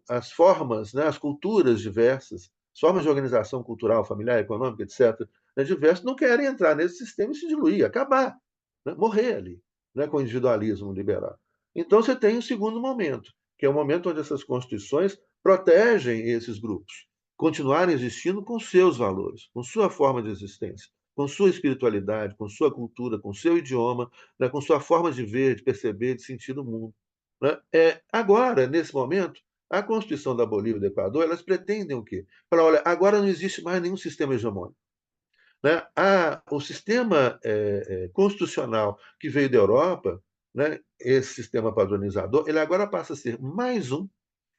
as formas, né, as culturas diversas, as formas de organização cultural, familiar, econômica, etc., né, diversas, não querem entrar nesse sistema e se diluir, acabar, né, morrer ali, né, com o individualismo liberal. Então, você tem um segundo momento, que é o momento onde essas constituições protegem esses grupos, continuarem existindo com seus valores, com sua forma de existência, com sua espiritualidade, com sua cultura, com seu idioma, né, com sua forma de ver, de perceber, de sentir o mundo, né? Agora, nesse momento, a Constituição da Bolívia e do Equador, elas pretendem o quê? Falar, olha, agora não existe mais nenhum sistema hegemônico, né? O sistema constitucional que veio da Europa, né, esse sistema padronizador, ele agora passa a ser mais um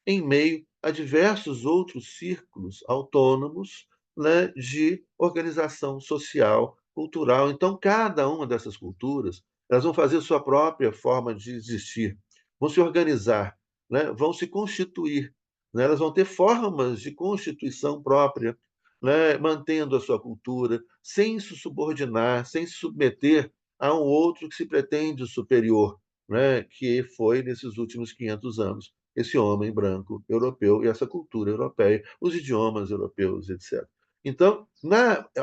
em meio a diversos outros círculos autônomos, né, de organização social, cultural. Então, cada uma dessas culturas, elas vão fazer sua própria forma de existir, vão se organizar, né, vão se constituir, né, elas vão ter formas de constituição própria, né, mantendo a sua cultura, sem se subordinar, sem se submeter a um outro que se pretende superior, né, que foi nesses últimos 500 anos esse homem branco europeu e essa cultura europeia, os idiomas europeus, etc. Então,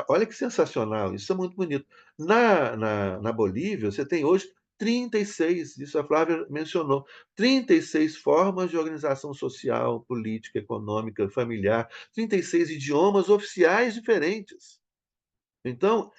olha que sensacional, isso é muito bonito. Na Bolívia, você tem hoje 36, isso a Flávia mencionou, 36 formas de organização social, política, econômica, familiar, 36 idiomas oficiais diferentes. Então,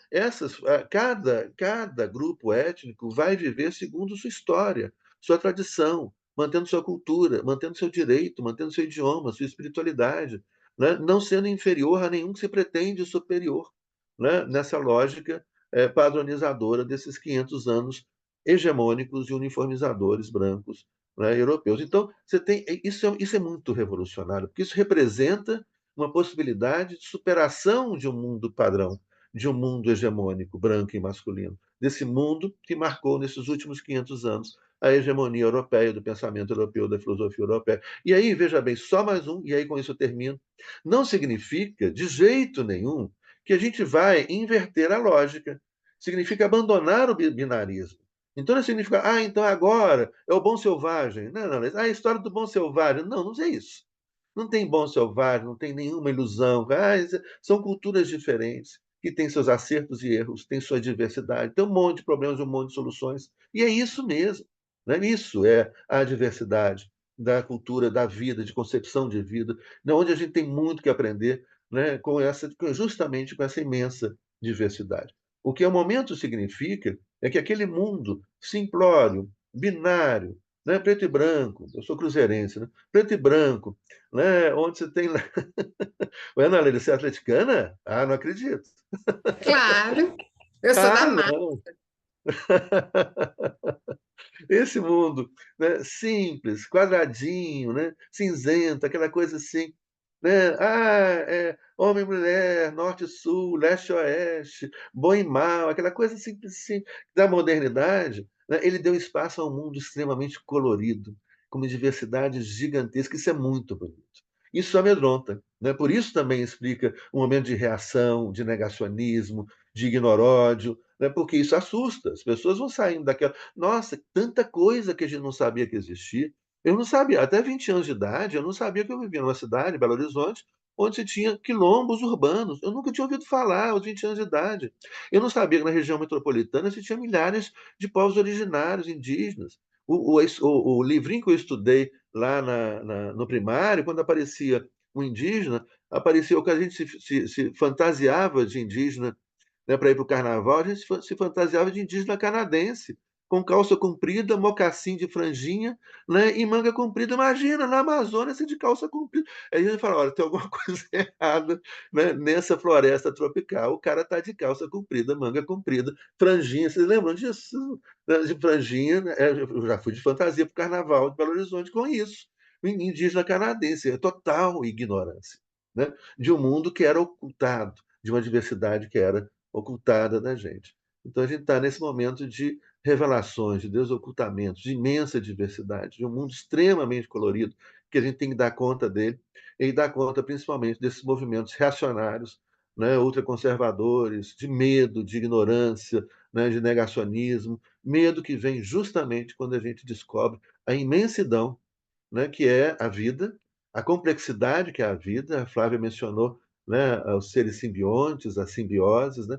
cada grupo étnico vai viver segundo sua história, sua tradição, mantendo sua cultura, mantendo seu direito, mantendo seu idioma, sua espiritualidade, né? Não sendo inferior a nenhum que se pretende superior, né? Nessa lógica padronizadora desses 500 anos hegemônicos e uniformizadores brancos, né, europeus. Então, isso é muito revolucionário, porque isso representa uma possibilidade de superação de um mundo padrão, de um mundo hegemônico, branco e masculino, desse mundo que marcou nesses últimos 500 anos a hegemonia europeia, do pensamento europeu, da filosofia europeia. E aí, veja bem, só mais um, e aí com isso eu termino. Não significa, de jeito nenhum, que a gente vai inverter a lógica. Significa abandonar o binarismo. Então não significa, então agora é o bom selvagem. Não, não, a história do bom selvagem. Não, não é isso. Não tem bom selvagem, não tem nenhuma ilusão. São culturas diferentes, que têm seus acertos e erros, têm sua diversidade, tem um monte de problemas e um monte de soluções. E é isso mesmo. Né? Isso é a diversidade da cultura, da vida, de concepção de vida, né? Onde a gente tem muito que aprender, né? Justamente com essa imensa diversidade. O que o momento significa é que aquele mundo simplório, binário, né? Preto e branco, eu sou cruzeirense, né? Preto e branco, né? Onde você tem lá. Ué, Ana Leila, você é atleticana? Ah, não acredito. Claro, eu sou da Ah, mata. não. Esse mundo, né, simples, quadradinho, né, cinzento, aquela coisa assim, né? Homem e mulher, norte e sul, leste e oeste, bom e mal, aquela coisa simples assim, da modernidade, né? Ele deu espaço a um mundo extremamente colorido, com uma diversidade gigantesca. Isso é muito bonito. Isso amedronta, né? Por isso também explica um momento de reação, de negacionismo, de ignoródio, né? Porque isso assusta. As pessoas vão saindo daquela. Nossa, tanta coisa que a gente não sabia que existia. Eu não sabia, até 20 anos de idade, eu não sabia que eu vivia numa cidade, Belo Horizonte, onde se tinha quilombos urbanos. Eu nunca tinha ouvido falar aos 20 anos de idade. Eu não sabia que na região metropolitana se tinha milhares de povos originários, indígenas. O livrinho que eu estudei lá no primário, quando aparecia um indígena, aparecia o que a gente se fantasiava de indígena, né, para ir para o carnaval, a gente se fantasiava de indígena canadense, com calça comprida, mocassim de franjinha, né, e manga comprida. Imagina, na Amazônia, você de calça comprida. Aí a gente fala, olha, tem alguma coisa errada, né, nessa floresta tropical. O cara está de calça comprida, manga comprida, franjinha. Vocês lembram disso? De franjinha, né? Eu já fui de fantasia para o Carnaval de Belo Horizonte com isso. Indígena canadense, é total ignorância, né, de um mundo que era ocultado, de uma diversidade que era ocultada da gente. Então, a gente está nesse momento de revelações, de desocultamento, de imensa diversidade, de um mundo extremamente colorido, que a gente tem que dar conta dele, e dar conta principalmente desses movimentos reacionários, né, ultraconservadores, de medo, de ignorância, né, de negacionismo, medo que vem justamente quando a gente descobre a imensidão, né, que é a vida, a complexidade que é a vida. A Flávia mencionou, né, os seres simbiontes, as simbioses, né,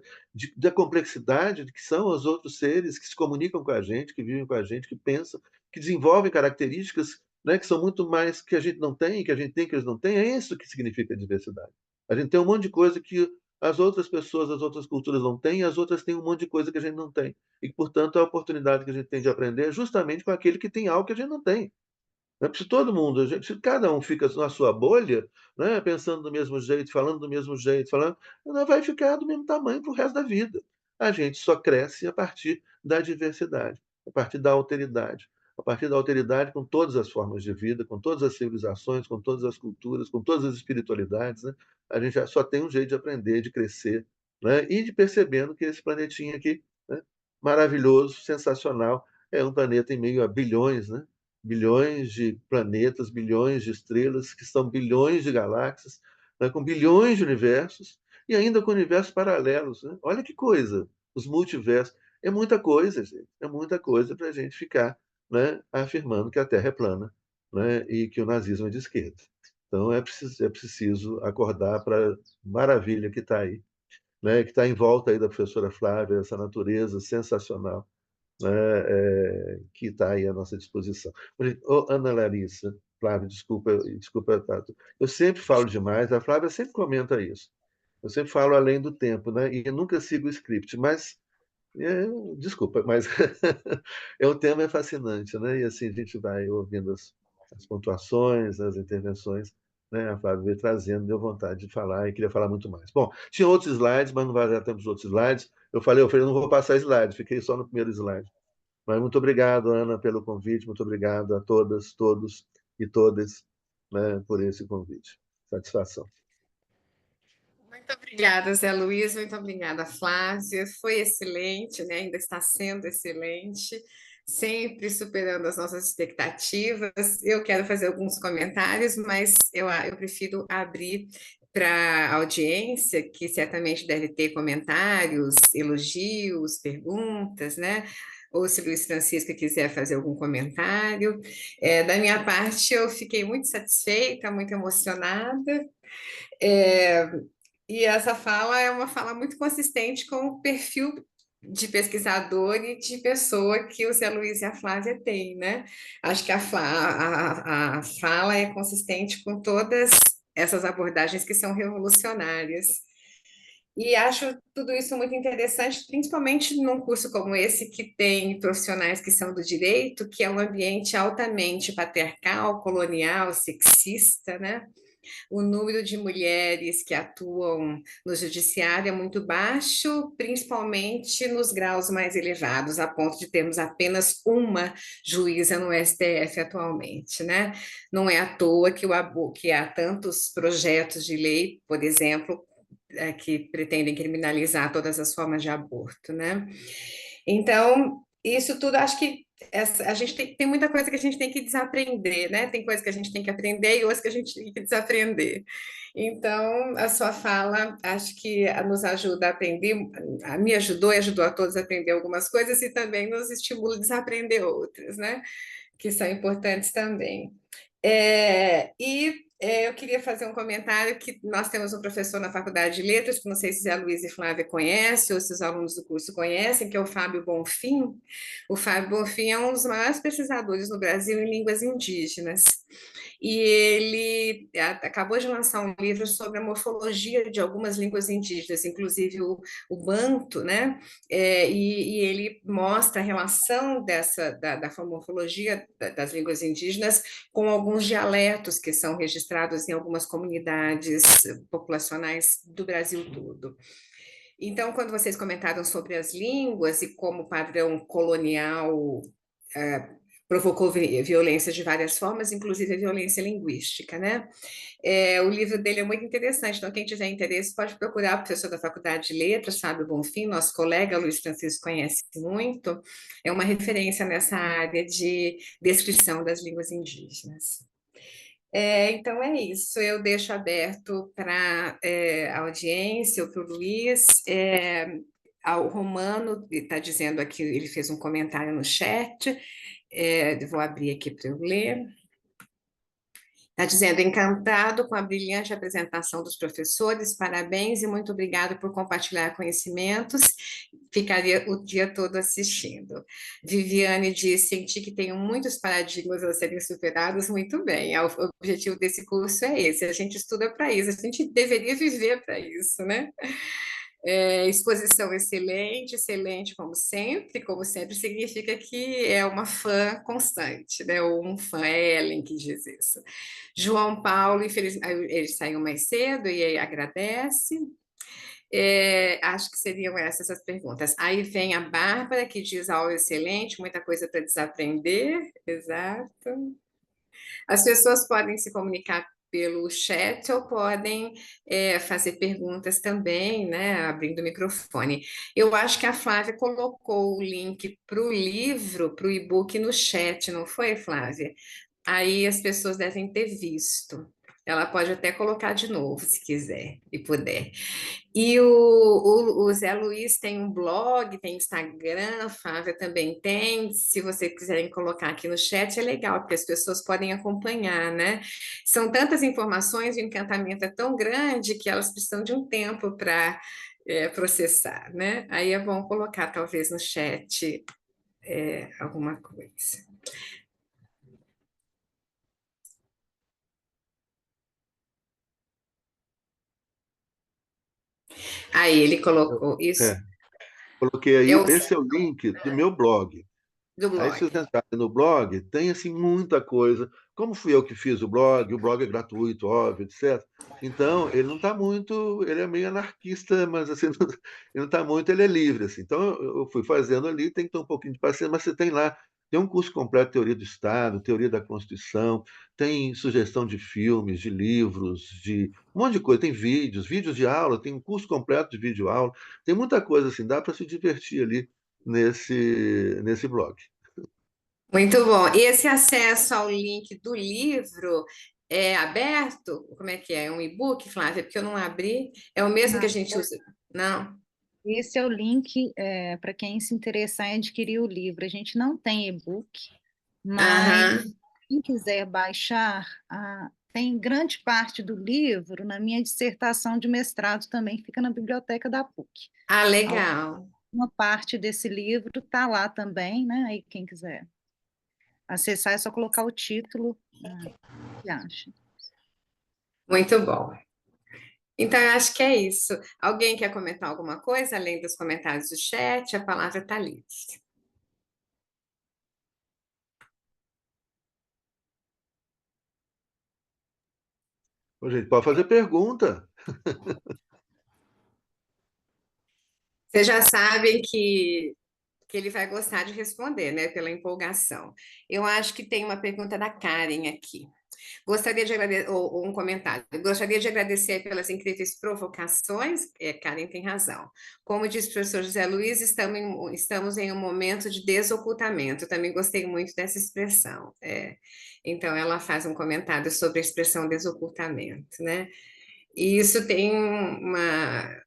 da complexidade que são os outros seres que se comunicam com a gente, que vivem com a gente, que pensam, que desenvolvem características, né, que são muito mais que a gente não tem, que a gente tem que eles não têm. É isso que significa diversidade. A gente tem um monte de coisa que as outras pessoas, as outras culturas não têm, e as outras têm um monte de coisa que a gente não tem. E, portanto, a oportunidade que a gente tem de aprender é justamente com aquele que tem algo que a gente não tem. Se todo mundo, se cada um fica na sua bolha, né, pensando do mesmo jeito, falando do mesmo jeito, falando, não vai ficar do mesmo tamanho para o resto da vida. A gente só cresce a partir da diversidade, a partir da alteridade. A partir da alteridade com todas as formas de vida, com todas as civilizações, com todas as culturas, com todas as espiritualidades, né, a gente só tem um jeito de aprender, de crescer, né, e de percebendo que esse planetinha aqui, né, maravilhoso, sensacional, é um planeta em meio a bilhões, né, bilhões de planetas, bilhões de estrelas, que são bilhões de galáxias, né, com bilhões de universos, e ainda com universos paralelos. Né? Olha que coisa, os multiversos. É muita coisa, gente. É muita coisa para a gente ficar, né, afirmando que a Terra é plana, né, e que o nazismo é de esquerda. Então, é preciso acordar para a maravilha que está aí, né, que está em volta aí da professora Flávia, essa natureza sensacional, né, que está aí à nossa disposição. Ô, Ana Larissa, Flávia, desculpa, Tato. Eu sempre falo demais, a Flávia sempre comenta isso. Eu sempre falo além do tempo, né? E nunca sigo o script, mas desculpa, mas o tema é fascinante, né? E assim a gente vai ouvindo as pontuações, as intervenções, né? A Flávia veio trazendo, deu vontade de falar e queria falar muito mais. Bom, tinha outros slides, mas não vai dar tempo dos outros slides. Eu falei, não vou passar slide, fiquei só no primeiro slide. Mas muito obrigado, Ana, pelo convite, muito obrigado a todas, todos e todas, né, por esse convite. Satisfação. Muito obrigada, Zé Luiz, muito obrigada, Flávia. Foi excelente, né? Ainda está sendo excelente, sempre superando as nossas expectativas. Eu quero fazer alguns comentários, mas eu prefiro abrir para a audiência, que certamente deve ter comentários, elogios, perguntas, né? Ou se o Luiz Francisco quiser fazer algum comentário. Da minha parte, eu fiquei muito satisfeita, muito emocionada. É, e essa fala é uma fala muito consistente com o perfil de pesquisador e de pessoa que o Zé Luiz e a Flávia têm, né? Acho que a fala é consistente com todas essas abordagens que são revolucionárias. E acho tudo isso muito interessante, principalmente num curso como esse, que tem profissionais que são do direito, que é um ambiente altamente patriarcal, colonial, sexista, né? O número de mulheres que atuam no judiciário é muito baixo, principalmente nos graus mais elevados, a ponto de termos apenas uma juíza no STF atualmente, né? Não é à toa que há tantos projetos de lei, por exemplo, que pretendem criminalizar todas as formas de aborto, né? Então, isso tudo, acho que a gente tem muita coisa que a gente tem que desaprender, né? Tem coisas que a gente tem que aprender e outras que a gente tem que desaprender. Então, a sua fala, acho que nos ajuda a aprender, me ajudou e ajudou a todos a aprender algumas coisas e também nos estimula a desaprender outras, né? Que são importantes também. Eu queria fazer um comentário que nós temos um professor na Faculdade de Letras, que não sei se a Luísa e Flávia conhecem, ou se os alunos do curso conhecem, que é o Fábio Bonfim. O Fábio Bonfim é um dos maiores pesquisadores no Brasil em línguas indígenas. e ele acabou de lançar um livro sobre a morfologia de algumas línguas indígenas, inclusive o Banto, né? E ele mostra a relação da morfologia das línguas indígenas com alguns dialetos que são registrados em algumas comunidades populacionais do Brasil todo. Então, quando vocês comentaram sobre as línguas e como o padrão colonial provocou violência de várias formas, inclusive a violência linguística, né? O livro dele é muito interessante, então quem tiver interesse pode procurar o professor da Faculdade de Letras, Fábio Bonfim, nosso colega Luiz Francisco conhece muito, é uma referência nessa área de descrição das línguas indígenas. Então é isso, eu deixo aberto para a audiência, para o Luiz. O Romano está dizendo aqui, ele fez um comentário no chat, vou abrir aqui para eu ler. Está dizendo, encantado com a brilhante apresentação dos professores, parabéns e muito obrigado por compartilhar conhecimentos, ficaria o dia todo assistindo. Viviane diz, senti que tenho muitos paradigmas a serem superados, muito bem, o objetivo desse curso é esse, a gente estuda para isso, a gente deveria viver para isso, né? Exposição excelente, excelente como sempre significa que é uma fã constante, né? Ou um fã, é Ellen que diz isso. João Paulo, infelizmente, ele saiu mais cedo e aí agradece. Acho que seriam essas as perguntas. Aí vem a Bárbara, que diz aula excelente, muita coisa para desaprender, exato. As pessoas podem se comunicar pelo chat ou podem fazer perguntas também, né, abrindo o microfone. Eu acho que a Flávia colocou o link para o livro, para o e-book no chat, não foi, Flávia? Aí as pessoas devem ter visto. Ela pode até colocar de novo, se quiser e puder. E o Zé Luiz tem um blog, tem Instagram, a Flávia também tem. Se vocês quiserem colocar aqui no chat, é legal, porque as pessoas podem acompanhar, né? São tantas informações, o encantamento é tão grande que elas precisam de um tempo para processar, né? Aí é bom colocar, talvez, no chat alguma coisa. Aí ele colocou isso. Coloquei aí, Eu, esse é o link do meu blog. do Aí, se blog. vocês entrarem no blog, tem assim muita coisa. Como fui eu que fiz o blog é gratuito, óbvio, etc. Então, ele não está muito, ele é meio anarquista, mas assim, ele não está muito, ele é livre. Assim. Então, eu fui fazendo ali, tem que ter um pouquinho de paciência, mas você tem lá, tem um curso completo de teoria do Estado, teoria da Constituição, tem sugestão de filmes, de livros, de um monte de coisa, tem vídeos de aula, tem um curso completo de vídeo aula, tem muita coisa assim, dá para se divertir ali nesse blog. Muito bom. E esse acesso ao link do livro é aberto? Como é que é? É um e-book, Flávia? Porque eu não abri. É o mesmo que a Não, gente usa? Não? esse é o link para quem se interessar em adquirir o livro. A gente não tem e-book, mas Aham. quem quiser baixar, tem grande parte do livro na minha dissertação de mestrado também, fica na biblioteca da PUC. Ah, legal. Uma parte desse livro está lá também, né? Aí quem quiser acessar é só colocar o título, que acha. Muito bom. Então, eu acho que é isso. Alguém quer comentar alguma coisa, além dos comentários do chat? A palavra está livre. Ô, gente, pode fazer pergunta. Vocês já sabem que ele vai gostar de responder, né? Pela empolgação. Eu acho que tem uma pergunta da Karen aqui. Gostaria de agradecer, ou um comentário. Gostaria de agradecer pelas incríveis provocações. Karen tem razão. Como disse o professor José Luiz, estamos em um momento de desocultamento. Também gostei muito dessa expressão. Então, ela faz um comentário sobre a expressão desocultamento, né? E isso tem uma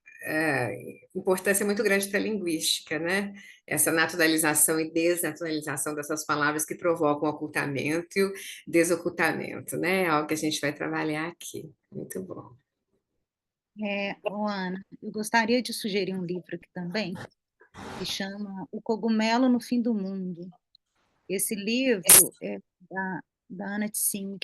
importância muito grande para a linguística, né? Essa naturalização e desnaturalização dessas palavras que provocam o ocultamento e o desocultamento, né? É algo que a gente vai trabalhar aqui. Muito bom. Ana, eu gostaria de sugerir um livro aqui também, que chama O Cogumelo no Fim do Mundo. Esse livro é da Anna Tsing.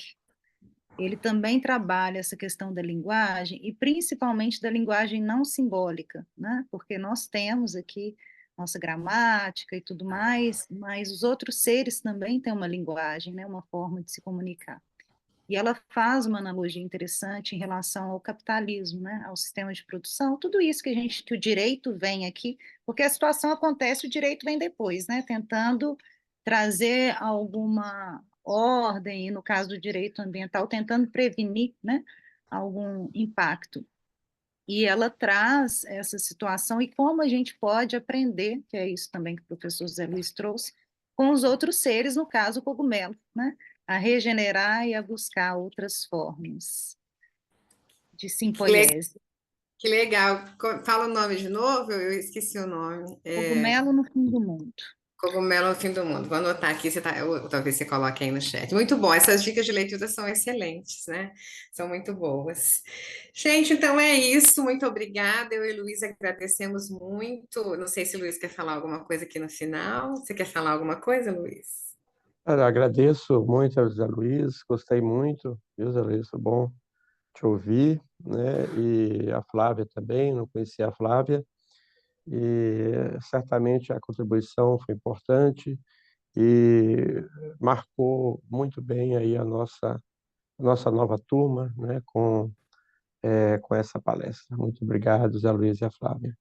ele também trabalha essa questão da linguagem, e principalmente da linguagem não simbólica, né? Porque nós temos aqui nossa gramática e tudo mais, mas os outros seres também têm uma linguagem, né? Uma forma de se comunicar. E ela faz uma analogia interessante em relação ao capitalismo, né? Ao sistema de produção, tudo isso que o direito vem aqui, porque a situação acontece, o direito vem depois, né? Tentando trazer alguma ordem, e no caso do direito ambiental, tentando prevenir, né, algum impacto. E ela traz essa situação e como a gente pode aprender, que é isso também que o professor Zé Luiz trouxe, com os outros seres, no caso o cogumelo, né, a regenerar e a buscar outras formas de Que, le- simpoiese. que legal. Fala o nome de novo, eu esqueci o nome. Cogumelo no fim do mundo. Cogumelo ao fim do mundo. Vou anotar aqui, talvez você coloque aí no chat. Muito bom, essas dicas de leitura são excelentes, né? São muito boas. Gente, então é isso, muito obrigada. Eu e Luiz agradecemos muito. Não sei se o Luiz quer falar alguma coisa aqui no final. Você quer falar alguma coisa, Luiz? Cara, agradeço muito ao José Luiz, gostei muito, viu, José Luiz? Foi bom te ouvir, né? E a Flávia também, não conhecia a Flávia, e certamente a contribuição foi importante e marcou muito bem aí a nossa nova turma, né? Com essa palestra. Muito obrigado, José Luiz e a Flávia.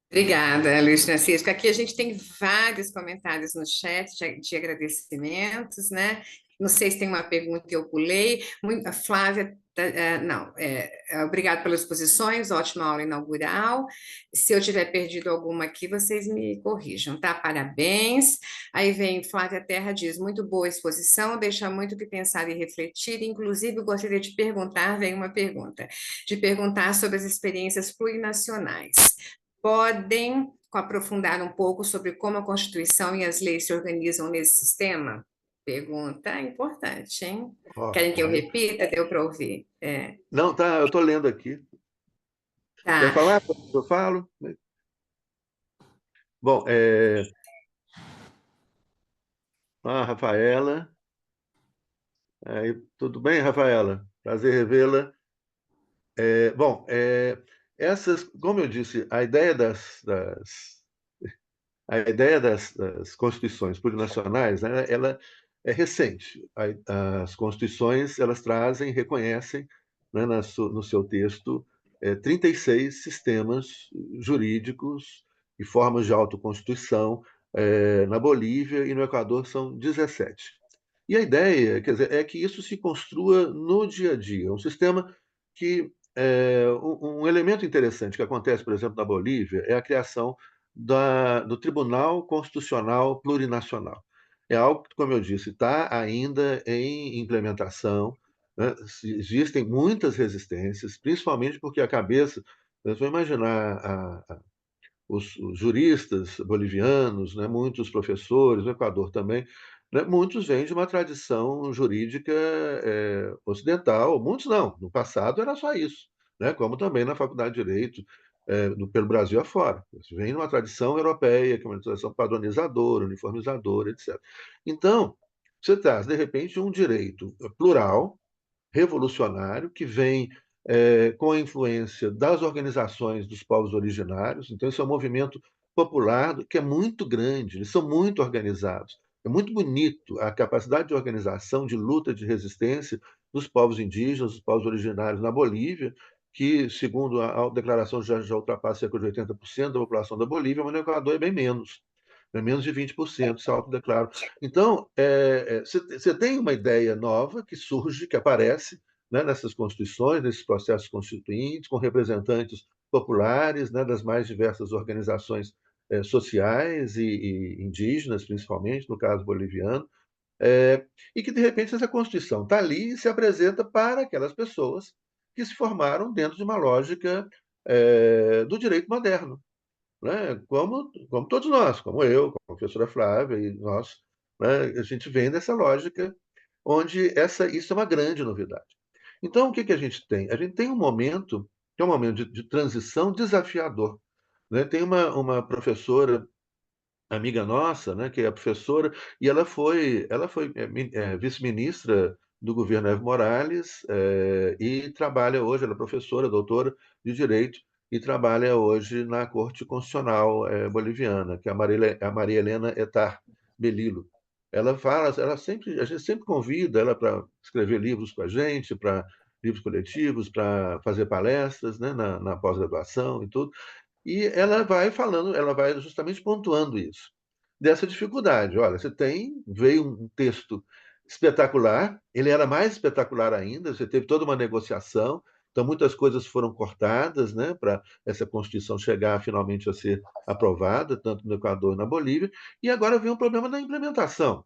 Obrigada, Luiz Francisco. Aqui a gente tem vários comentários no chat de agradecimentos, né? Não sei se tem uma pergunta que eu pulei. A Flávia, não, obrigado pelas exposições, ótima aula inaugural. Se eu tiver perdido alguma aqui, vocês me corrijam, tá? Parabéns. Aí vem Flávia Terra diz, muito boa exposição, deixa muito o que pensar e refletir. Inclusive, eu gostaria de perguntar, vem uma pergunta, de perguntar sobre as experiências plurinacionais. Podem aprofundar um pouco sobre como a Constituição e as leis se organizam nesse sistema? Pergunta importante, hein? Querem que eu repita? Deu para ouvir? Não, tá, eu estou lendo aqui. Quer Tá. falar? Eu falo? Bom, Rafaela. Tudo bem, Rafaela? Prazer revê-la. Bom, como eu disse, a ideia das constituições plurinacionais, né, ela é recente. As constituições, elas trazem, reconhecem, né, no seu texto, 36 sistemas jurídicos e formas de autoconstituição. Na Bolívia e no Equador são 17. E a ideia, quer dizer, é que isso se construa no dia a dia. Um sistema que um elemento interessante que acontece, por exemplo, na Bolívia é a criação do Tribunal Constitucional Plurinacional. É algo que, como eu disse, está ainda em implementação, né? Existem muitas resistências, principalmente porque a cabeça, você vai imaginar os juristas bolivianos, né, muitos professores, no Equador também, né, muitos vêm de uma tradição jurídica ocidental, muitos não, no passado era só isso, né, como também na Faculdade de Direito, pelo Brasil afora. Vem de uma tradição europeia, que é uma tradição padronizadora, uniformizadora, etc. Então, você traz, de repente, um direito plural, revolucionário, que vem com a influência das organizações dos povos originários. Então, esse é um movimento popular que é muito grande, eles são muito organizados. É muito bonito a capacidade de organização, de luta, de resistência dos povos indígenas, dos povos originários na Bolívia, que, segundo a declaração, já ultrapassa cerca de 80% da população da Bolívia, mas no Equador é bem menos. É menos de 20%, se autodeclara. Então, você tem uma ideia nova que surge, que aparece, né, nessas constituições, nesses processos constituintes, com representantes populares, né, das mais diversas organizações sociais e indígenas, principalmente, no caso boliviano, e que, de repente, essa Constituição está ali e se apresenta para aquelas pessoas que se formaram dentro de uma lógica do direito moderno, né? Como todos nós, como eu, como a professora Flávia e nós, né? A gente vem dessa lógica onde isso é uma grande novidade. Então, o que a gente tem? A gente tem um momento, que é um momento de transição desafiador, né? Tem uma professora, amiga nossa, né, que é a professora, e ela foi vice-ministra do governo Evo Morales, e trabalha hoje, ela é professora, doutora de Direito, e trabalha hoje na Corte Constitucional boliviana, que é a Maria Helena Etar Belilo. Ela fala, a gente sempre convida ela para escrever livros com a gente, para livros coletivos, para fazer palestras, né, na pós-graduação e tudo. E ela vai falando, ela vai justamente pontuando isso, dessa dificuldade. Olha, veio um texto espetacular, ele era mais espetacular ainda, você teve toda uma negociação, então muitas coisas foram cortadas, né, para essa Constituição chegar finalmente a ser aprovada, tanto no Equador e na Bolívia, e agora vem um problema na implementação.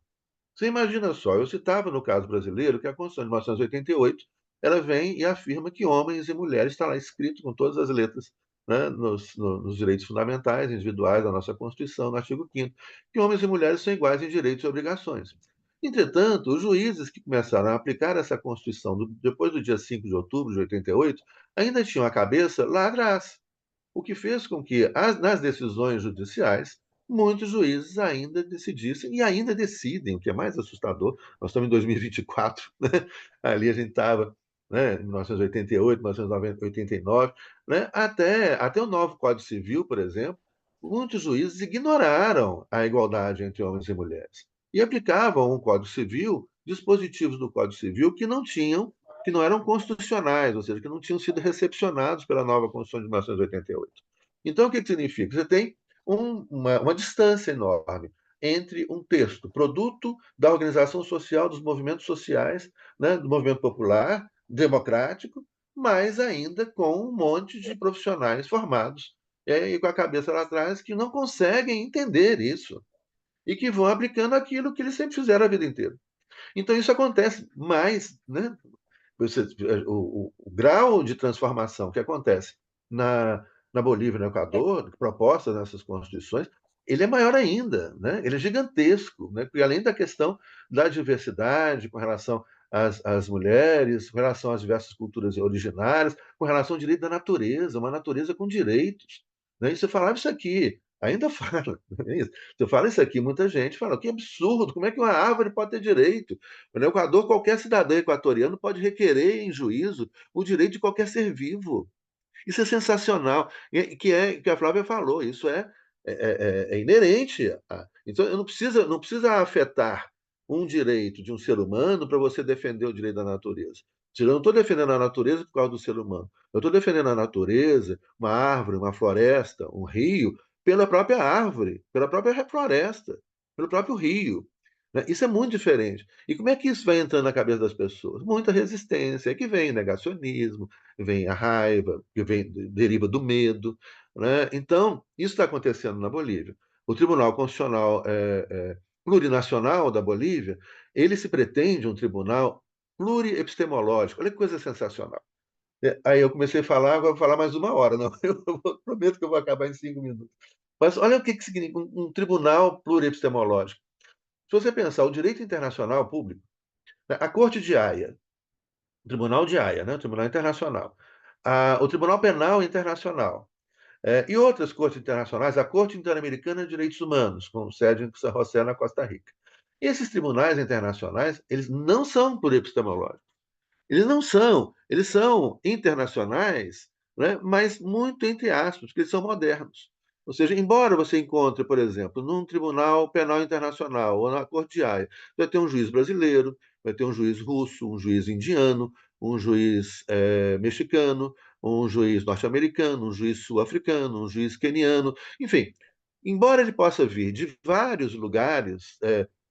Você imagina só, eu citava no caso brasileiro que a Constituição de 1988 ela vem e afirma que homens e mulheres, está lá escrito com todas as letras, né, nos direitos fundamentais, individuais da nossa Constituição, no artigo 5º, que homens e mulheres são iguais em direitos e obrigações. Entretanto, os juízes que começaram a aplicar essa Constituição depois do dia 5 de outubro de 88 ainda tinham a cabeça lá atrás, o que fez com que, nas decisões judiciais, muitos juízes ainda decidissem e ainda decidem, o que é mais assustador. Nós estamos em 2024, né? Ali a gente estava, né, em 1988, 1989, né? Até o novo Código Civil, por exemplo, muitos juízes ignoraram a igualdade entre homens e mulheres e aplicavam um Código Civil, dispositivos do Código Civil que não eram constitucionais, ou seja, que não tinham sido recepcionados pela nova Constituição de 1988. Então, o que significa? Você tem uma distância enorme entre um texto, produto da organização social, dos movimentos sociais, né, do movimento popular, democrático, mas ainda com um monte de profissionais formados e com a cabeça lá atrás que não conseguem entender isso e que vão aplicando aquilo que eles sempre fizeram a vida inteira. Então, isso acontece mais, né? O grau de transformação que acontece na Bolívia e no Equador, proposta nessas constituições, ele é maior ainda, né? Ele é gigantesco, né? Porque além da questão da diversidade com relação às mulheres, com relação às diversas culturas originárias, com relação ao direito da natureza, uma natureza com direitos. Né? E você falava isso aqui, ainda fala. Você fala isso aqui, muita gente fala, que absurdo, como é que uma árvore pode ter direito? No Equador, qualquer cidadão equatoriano pode requerer em juízo o direito de qualquer ser vivo. Isso é sensacional. Que a Flávia falou, isso é inerente. Então, não precisa afetar um direito de um ser humano para você defender o direito da natureza. Eu não estou defendendo a natureza por causa do ser humano. Eu estou defendendo a natureza, uma árvore, uma floresta, um rio, pela própria árvore, pela própria floresta, pelo próprio rio. Né? Isso é muito diferente. E como é que isso vai entrando na cabeça das pessoas? Muita resistência, que vem negacionismo, vem a raiva, que deriva do medo. Né? Então, isso está acontecendo na Bolívia. O Tribunal Constitucional Plurinacional da Bolívia, ele se pretende um tribunal pluriepistemológico. Olha que coisa sensacional. Aí eu comecei a falar, agora vou falar mais 1 hora. Não, eu prometo que eu vou acabar em 5 minutos. Mas olha o que significa um tribunal pluriepistemológico. Se você pensar o direito internacional público, né, a Corte de Haia, o Tribunal de Haia, né, o Tribunal Internacional, o Tribunal Penal Internacional, e outras cortes internacionais, a Corte Interamericana de Direitos Humanos, com sede em San José, na Costa Rica. Esses tribunais internacionais, eles não são pluriepistemológicos. Eles são internacionais, né, mas muito entre aspas, porque eles são modernos. Ou seja, embora você encontre, por exemplo, num Tribunal Penal Internacional ou na Corte de Haia, vai ter um juiz brasileiro, vai ter um juiz russo, um juiz indiano, um juiz mexicano, um juiz norte-americano, um juiz sul-africano, um juiz queniano, enfim. Embora ele possa vir de vários lugares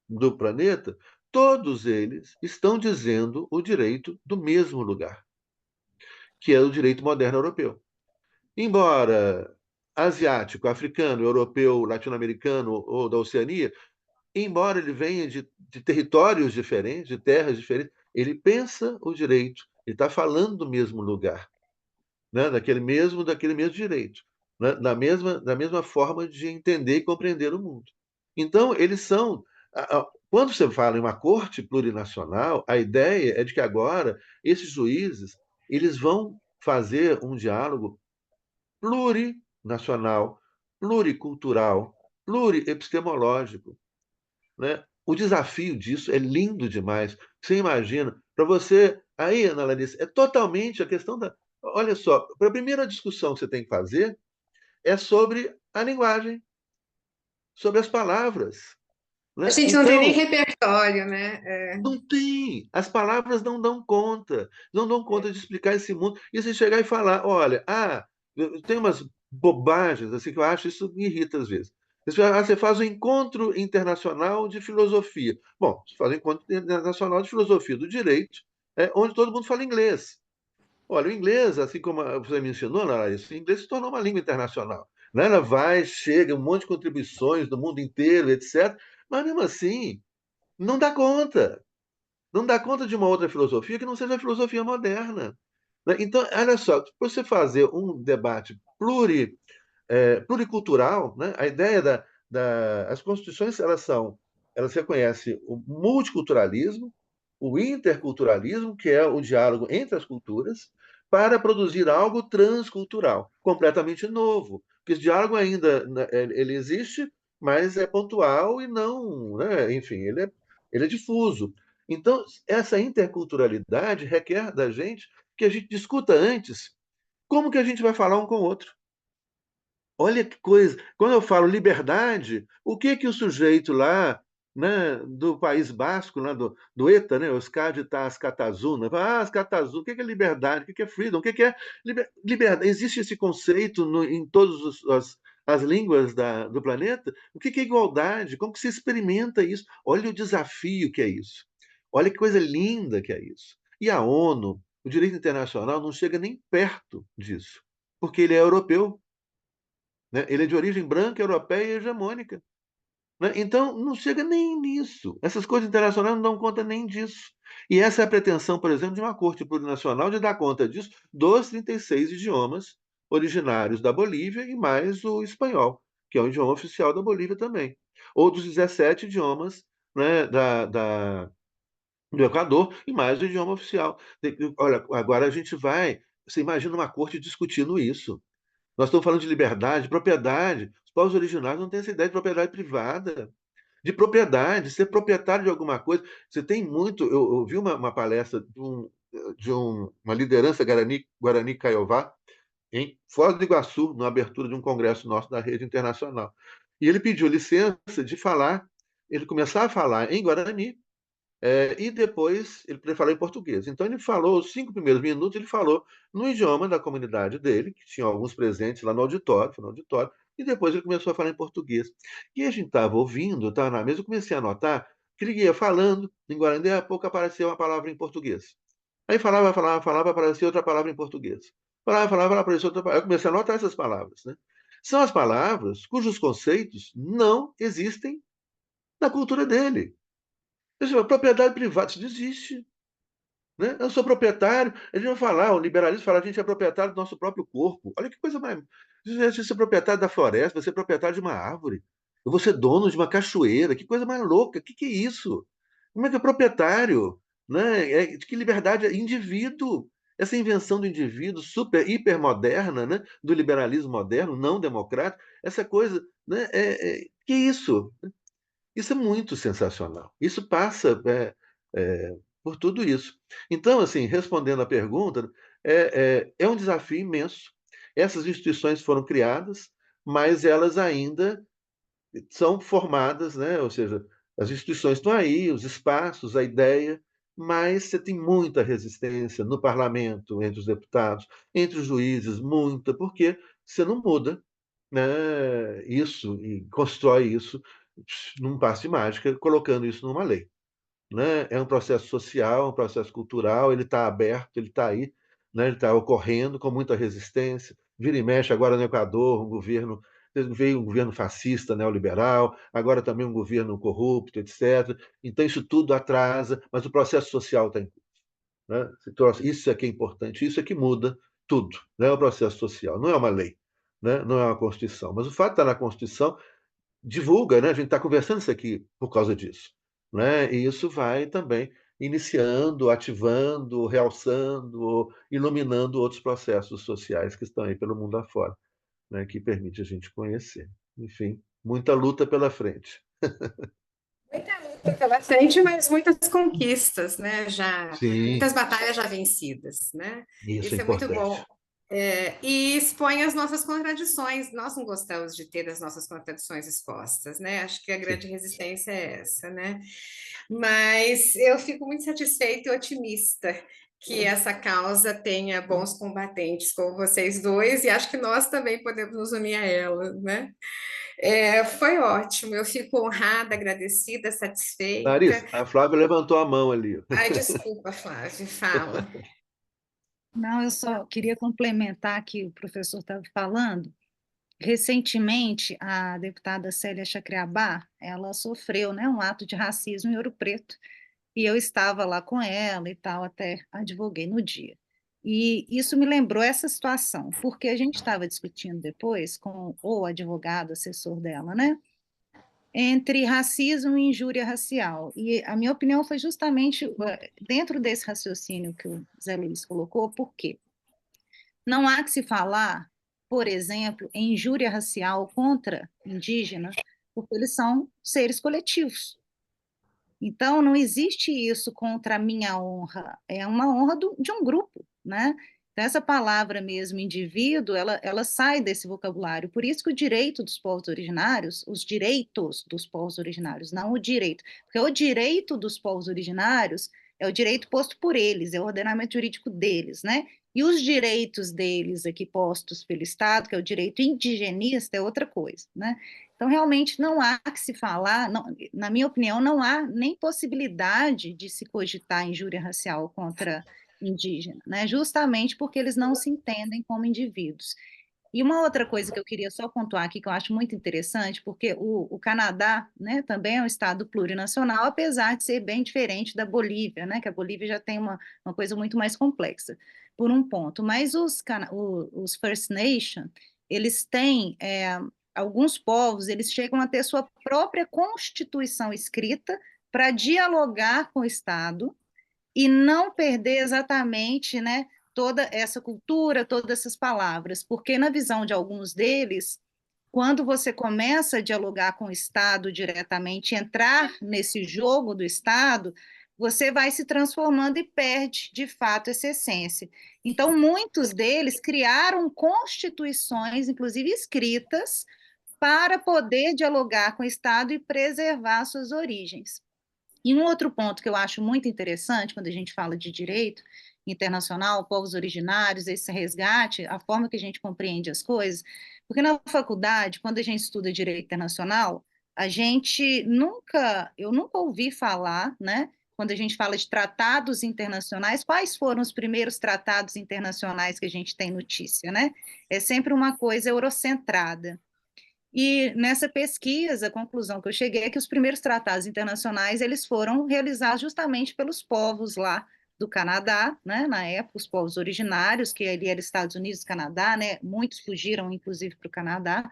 do planeta, todos eles estão dizendo o direito do mesmo lugar, que é o direito moderno europeu. Embora asiático, africano, europeu, latino-americano ou da Oceania, embora ele venha de territórios diferentes, de terras diferentes, ele pensa o direito, ele está falando do mesmo lugar, né? daquele mesmo direito, né? da mesma forma de entender e compreender o mundo. Então, eles são. Quando você fala em uma corte plurinacional, a ideia é de que agora esses juízes eles vão fazer um diálogo plurinacional, pluricultural, pluriepistemológico, né? o desafio disso é lindo demais. Você imagina, para você, aí, Ana Larissa, é totalmente a questão da. Olha só, a primeira discussão que você tem que fazer é sobre a linguagem, sobre as palavras. A Né? gente não tem nem Então, repertório, né? não tem. As palavras não dão conta. Não dão conta de explicar esse mundo. E você chegar e falar, olha, tem umas bobagens assim que eu acho, isso me irrita às vezes. Você faz um encontro internacional de filosofia. Bom, você faz um encontro internacional de filosofia do direito, onde todo mundo fala inglês. Olha, o inglês, assim como você mencionou, Larissa, o inglês se tornou uma língua internacional. Né? Ela vai, chega, um monte de contribuições do mundo inteiro, etc. Mas mesmo assim, não dá conta. Não dá conta de uma outra filosofia que não seja a filosofia moderna. Né? Então, olha só, para você fazer um debate pluricultural, né? A ideia as constituições elas reconhecem o multiculturalismo, o interculturalismo, que é o diálogo entre as culturas, para produzir algo transcultural, completamente novo. Porque esse diálogo ainda, né, ele existe, mas é pontual e não, né? Enfim, ele é difuso. Então, essa interculturalidade requer da gente que a gente discuta antes como que a gente vai falar um com o outro. Olha que coisa. Quando eu falo liberdade, o que que o sujeito lá, né, do País Basco, lá do ETA, né, os Cáditas Catazuna, fala, Catazuna, o que que é liberdade? O que que é freedom? O que que é liberdade? Existe esse conceito em todas as línguas do planeta? O que que é igualdade? Como que se experimenta isso? Olha o desafio que é isso. Olha que coisa linda que é isso. E a ONU, o direito internacional, não chega nem perto disso, porque ele é europeu. Né? Ele é de origem branca, europeia e hegemônica. Né? Então, não chega nem nisso. Essas coisas internacionais não dão conta nem disso. E essa é a pretensão, por exemplo, de uma corte plurinacional de dar conta disso dos 36 idiomas originários da Bolívia e mais o espanhol, que é o idioma oficial da Bolívia também. Ou dos 17 idiomas, né, do Equador e mais o idioma oficial. Olha, agora a gente vai. Você imagina uma corte discutindo isso. Nós estamos falando de liberdade, de propriedade. Os povos originários não têm essa ideia de propriedade privada, de propriedade, ser proprietário de alguma coisa. Você tem muito. Eu ouvi uma palestra uma liderança Guarani Kaiowá, em Foz do Iguaçu, na abertura de um congresso nosso da rede internacional. E ele pediu licença de falar, ele começar a falar em Guarani, e depois ele falou em português. Então ele falou, os 5 primeiros minutos, ele falou no idioma da comunidade dele, que tinha alguns presentes lá no auditório, foi no auditório, e depois ele começou a falar em português. E a gente estava ouvindo, estava na mesa, eu comecei a notar que ele ia falando em Guarani, e a pouco apareceu uma palavra em português. Aí falava, aparecia outra palavra em português. Falava, aparecia outra palavra. Eu comecei a notar essas palavras. Né? São as palavras cujos conceitos não existem na cultura dele. A propriedade privada, isso não existe. Né? Eu sou proprietário, a gente vai falar, o liberalismo fala, a gente é proprietário do nosso próprio corpo. Olha que coisa mais. Você ser proprietário da floresta, você ser proprietário de uma árvore. Eu vou ser dono de uma cachoeira. Que coisa mais louca. O que é isso? Como é que é proprietário? Né? De que liberdade é indivíduo? Essa invenção do indivíduo super, hipermoderna, né? Do liberalismo moderno, não democrático, essa coisa. Né? Que é isso? Isso é muito sensacional. Isso passa por tudo isso. Então, assim, respondendo à pergunta, é um desafio imenso. Essas instituições foram criadas, mas elas ainda são formadas, né? Ou seja, as instituições estão aí, os espaços, a ideia, mas você tem muita resistência no parlamento, entre os deputados, entre os juízes, muita, porque você não muda, né, isso e constrói isso num passe de mágica, colocando isso numa lei. Né? É um processo social, um processo cultural, ele está aberto, ele está aí, né? Ele está ocorrendo com muita resistência. Vira e mexe agora no Equador, veio um governo fascista, neoliberal, agora também um governo corrupto, etc. Então isso tudo atrasa, mas o processo social está em curso. Né? Isso é que é importante, isso é que muda tudo. Né? É o processo social, não é uma lei, né? Não é uma Constituição. Mas o fato de estar na Constituição divulga, né? A gente está conversando isso aqui por causa disso, né? E isso vai também iniciando, ativando, realçando, iluminando outros processos sociais que estão aí pelo mundo afora, né? Que permite a gente conhecer. Enfim, muita luta pela frente. Muita pela frente, mas muitas conquistas, né? Sim, Muitas batalhas já vencidas, né? isso é Isso é muito importante. bom. E expõe as nossas contradições. Nós não gostamos de ter as nossas contradições expostas, né? Acho que a grande Sim. resistência é essa, né? Mas eu fico muito satisfeita e otimista que essa causa tenha bons combatentes como vocês dois, e acho que nós também podemos nos unir a ela, né? Foi ótimo, eu fico honrada, agradecida, satisfeita. Larissa, a Flávia levantou a mão ali. Ai, desculpa, Flávia, fala. Não, eu só queria complementar que o professor estava falando. Recentemente, a deputada Célia Chacriabá, ela sofreu, né, um ato de racismo em Ouro Preto, e eu estava lá com ela e tal, até advoguei no dia. E isso me lembrou essa situação, porque a gente estava discutindo depois com o advogado, assessor dela, né, entre racismo e injúria racial. E a minha opinião foi justamente dentro desse raciocínio que o Zé Luiz colocou, por quê? Não há que se falar, por exemplo, em injúria racial contra indígena, porque eles são seres coletivos. Então, não existe isso contra a minha honra, é uma honra de um grupo, né? Então, essa palavra mesmo, indivíduo, ela sai desse vocabulário. Por isso que o direito dos povos originários, os direitos dos povos originários, não o direito, porque o direito dos povos originários é o direito posto por eles, é o ordenamento jurídico deles, né? E os direitos deles aqui postos pelo Estado, que é o direito indigenista, é outra coisa, né? Então, realmente, não há que se falar, não, na minha opinião, não há nem possibilidade de se cogitar injúria racial contra indígena, né? Justamente porque eles não se entendem como indivíduos. E uma outra coisa que eu queria só pontuar aqui, que eu acho muito interessante, porque o Canadá, né, também é um estado plurinacional, apesar de ser bem diferente da Bolívia, né, que a Bolívia já tem uma coisa muito mais complexa, por um ponto. Mas os First Nation, eles têm, alguns povos, eles chegam a ter sua própria constituição escrita para dialogar com o Estado, e não perder exatamente, né, toda essa cultura, todas essas palavras, porque na visão de alguns deles, quando você começa a dialogar com o Estado diretamente, entrar nesse jogo do Estado, você vai se transformando e perde, de fato, essa essência. Então, muitos deles criaram constituições, inclusive escritas, para poder dialogar com o Estado e preservar suas origens. E um outro ponto que eu acho muito interessante quando a gente fala de direito internacional, povos originários, esse resgate, a forma que a gente compreende as coisas, porque na faculdade, quando a gente estuda direito internacional, eu nunca ouvi falar, né, quando a gente fala de tratados internacionais, quais foram os primeiros tratados internacionais que a gente tem notícia, né? É sempre uma coisa eurocentrada. E nessa pesquisa, a conclusão que eu cheguei é que os primeiros tratados internacionais eles foram realizados justamente pelos povos lá do Canadá, né? Na época, os povos originários, que ali eram Estados Unidos e Canadá, né? Muitos fugiram, inclusive, para o Canadá.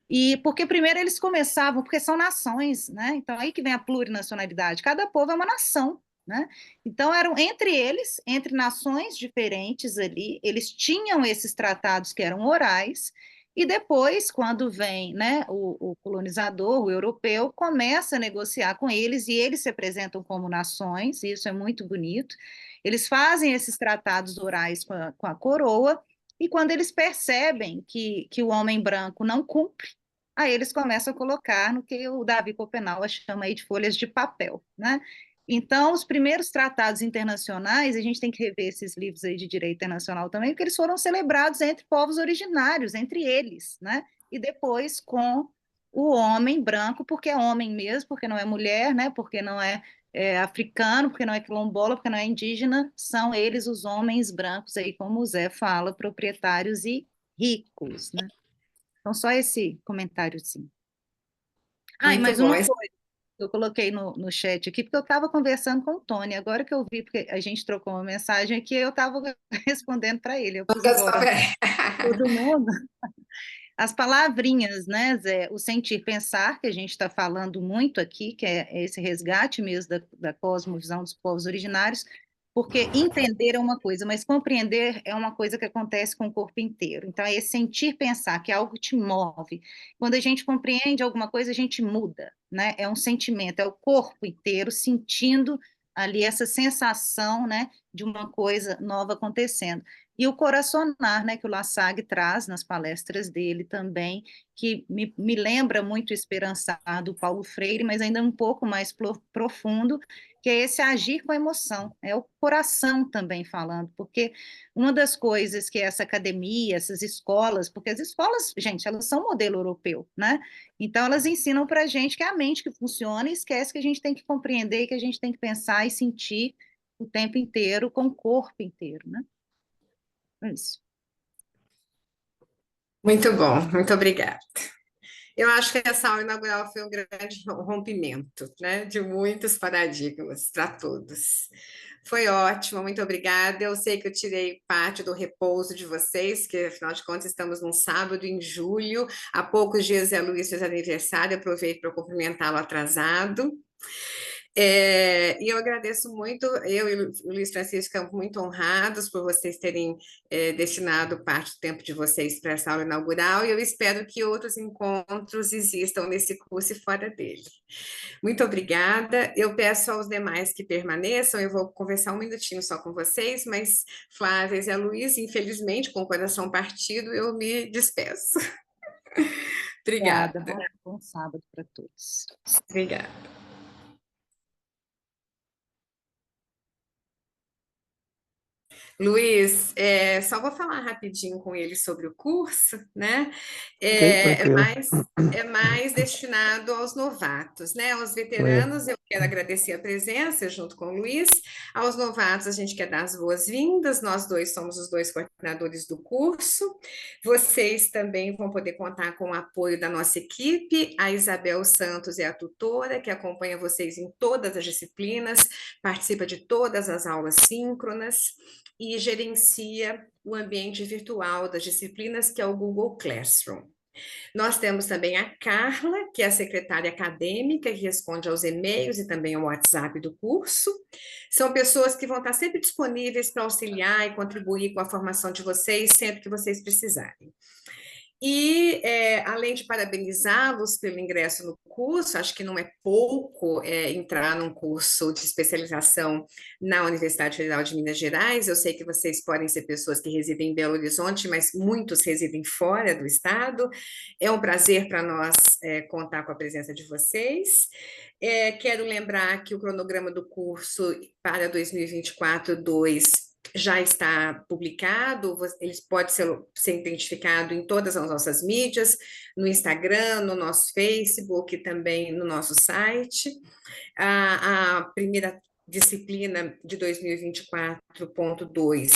E porque primeiro eles começavam, porque são nações, né? Então aí que vem a plurinacionalidade. Cada povo é uma nação, né? Então eram entre eles, entre nações diferentes ali, eles tinham esses tratados que eram orais. E depois, quando vem, né, o colonizador, o europeu, começa a negociar com eles e eles se apresentam como nações, e isso é muito bonito. Eles fazem esses tratados orais com a coroa, e quando eles percebem que o homem branco não cumpre, aí eles começam a colocar no que o Davi Copenau chama aí de folhas de papel, né? Então, os primeiros tratados internacionais, a gente tem que rever esses livros aí de direito internacional também, porque eles foram celebrados entre povos originários, entre eles, né? E depois com o homem branco, porque é homem mesmo, porque não é mulher, né? Porque não é africano, porque não é quilombola, porque não é indígena, são eles os homens brancos aí, como o Zé fala, proprietários e ricos, né? Então, só esse comentáriozinho. Ah, e Muito mais bom. uma coisa que eu coloquei no chat aqui, porque eu estava conversando com o Tony, agora que eu vi, porque a gente trocou uma mensagem aqui, eu estava respondendo para ele, eu fiz igual todo mundo. As palavrinhas, né, Zé? O sentir pensar, que a gente está falando muito aqui, que é esse resgate mesmo da cosmovisão dos povos originários, porque entender é uma coisa, mas compreender é uma coisa que acontece com o corpo inteiro. Então, é esse sentir, pensar, que algo te move. Quando a gente compreende alguma coisa, a gente muda, né? É um sentimento, é o corpo inteiro sentindo ali essa sensação, né, de uma coisa nova acontecendo. E o coracionar, né, que o Lassagne traz nas palestras dele também, que me lembra muito o Esperançar do Paulo Freire, mas ainda um pouco mais profundo, que é esse agir com a emoção, é o coração também falando, porque uma das coisas que essa academia, essas escolas, porque as escolas, gente, elas são modelo europeu, né? Então elas ensinam para a gente que é a mente que funciona e esquece que a gente tem que compreender, que a gente tem que pensar e sentir o tempo inteiro, com o corpo inteiro, né? É isso. Muito bom, muito obrigada. Eu acho que essa aula inaugural foi um grande rompimento, né, de muitos paradigmas para todos. Foi ótimo, muito obrigada. Eu sei que eu tirei parte do repouso de vocês, que afinal de contas estamos num sábado em julho. Há poucos dias Zé Luiz fez aniversário, aproveito para cumprimentá-lo atrasado. E eu agradeço muito, eu e o Luiz Francisco ficamos muito honrados por vocês terem destinado parte do tempo de vocês para essa aula inaugural, e eu espero que outros encontros existam nesse curso e fora dele. Muito obrigada, eu peço aos demais que permaneçam, eu vou conversar um minutinho só com vocês, mas Flávia e Zé Luiz, infelizmente, com o coração partido, eu me despeço. Obrigada. Bom sábado para todos. Obrigada. Luiz, só vou falar rapidinho com ele sobre o curso, né? Tranquilo. É mais destinado aos novatos, né? Aos veteranos, eu quero agradecer a presença junto com o Luiz. Aos novatos, a gente quer dar as boas-vindas. Nós dois somos os dois coordenadores do curso. Vocês também vão poder contar com o apoio da nossa equipe. A Isabel Santos é a tutora, que acompanha vocês em todas as disciplinas, participa de todas as aulas síncronas e gerencia o ambiente virtual das disciplinas, que é o Google Classroom. Nós temos também a Carla, que é a secretária acadêmica, que responde aos e-mails e também ao WhatsApp do curso. São pessoas que vão estar sempre disponíveis para auxiliar e contribuir com a formação de vocês, sempre que vocês precisarem. E, além de parabenizá-los pelo ingresso no curso, acho que não é pouco entrar num curso de especialização na Universidade Federal de Minas Gerais. Eu sei que vocês podem ser pessoas que residem em Belo Horizonte, mas muitos residem fora do estado. É um prazer para nós contar com a presença de vocês. Quero lembrar que o cronograma do curso para 2024-2 já está publicado, ele pode ser identificado em todas as nossas mídias, no Instagram, no nosso Facebook, também no nosso site. A primeira disciplina de 2024.2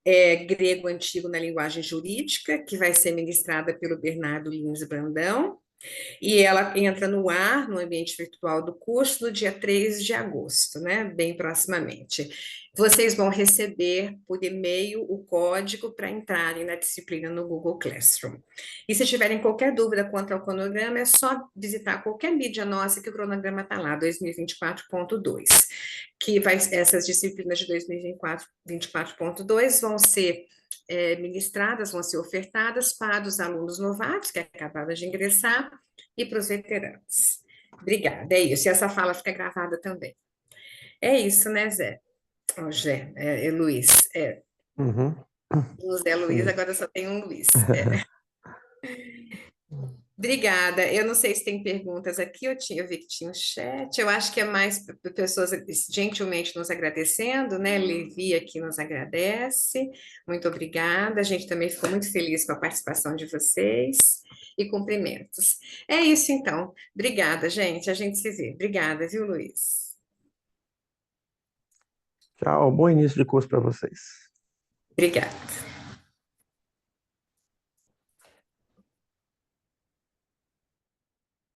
é Grego Antigo na Linguagem Jurídica, que vai ser ministrada pelo Bernardo Lins Brandão, e ela entra no ar, no ambiente virtual do curso, no dia 3 de agosto, né? Bem proximamente. Vocês vão receber por e-mail o código para entrarem na disciplina no Google Classroom. E se tiverem qualquer dúvida quanto ao cronograma, é só visitar qualquer mídia nossa que o cronograma está lá, 2024.2, que essas disciplinas de 2024.2 vão ser ministradas, vão ser ofertadas para os alunos novatos que acabaram de ingressar e para os veteranos. Obrigada, é isso. E essa fala fica gravada também. É isso, né, Zé? Zé, Luiz. Uhum. O Zé Luiz, Sim. agora só tem um Luiz. Obrigada. Eu não sei se tem perguntas aqui, eu vi que tinha um chat. Eu acho que é mais pessoas gentilmente nos agradecendo, né? Levi aqui nos agradece. Muito obrigada. A gente também ficou muito feliz com a participação de vocês. E cumprimentos. É isso, então. Obrigada, gente. A gente se vê. Obrigada, viu, Luiz? Tchau, bom início de curso para vocês. Obrigada.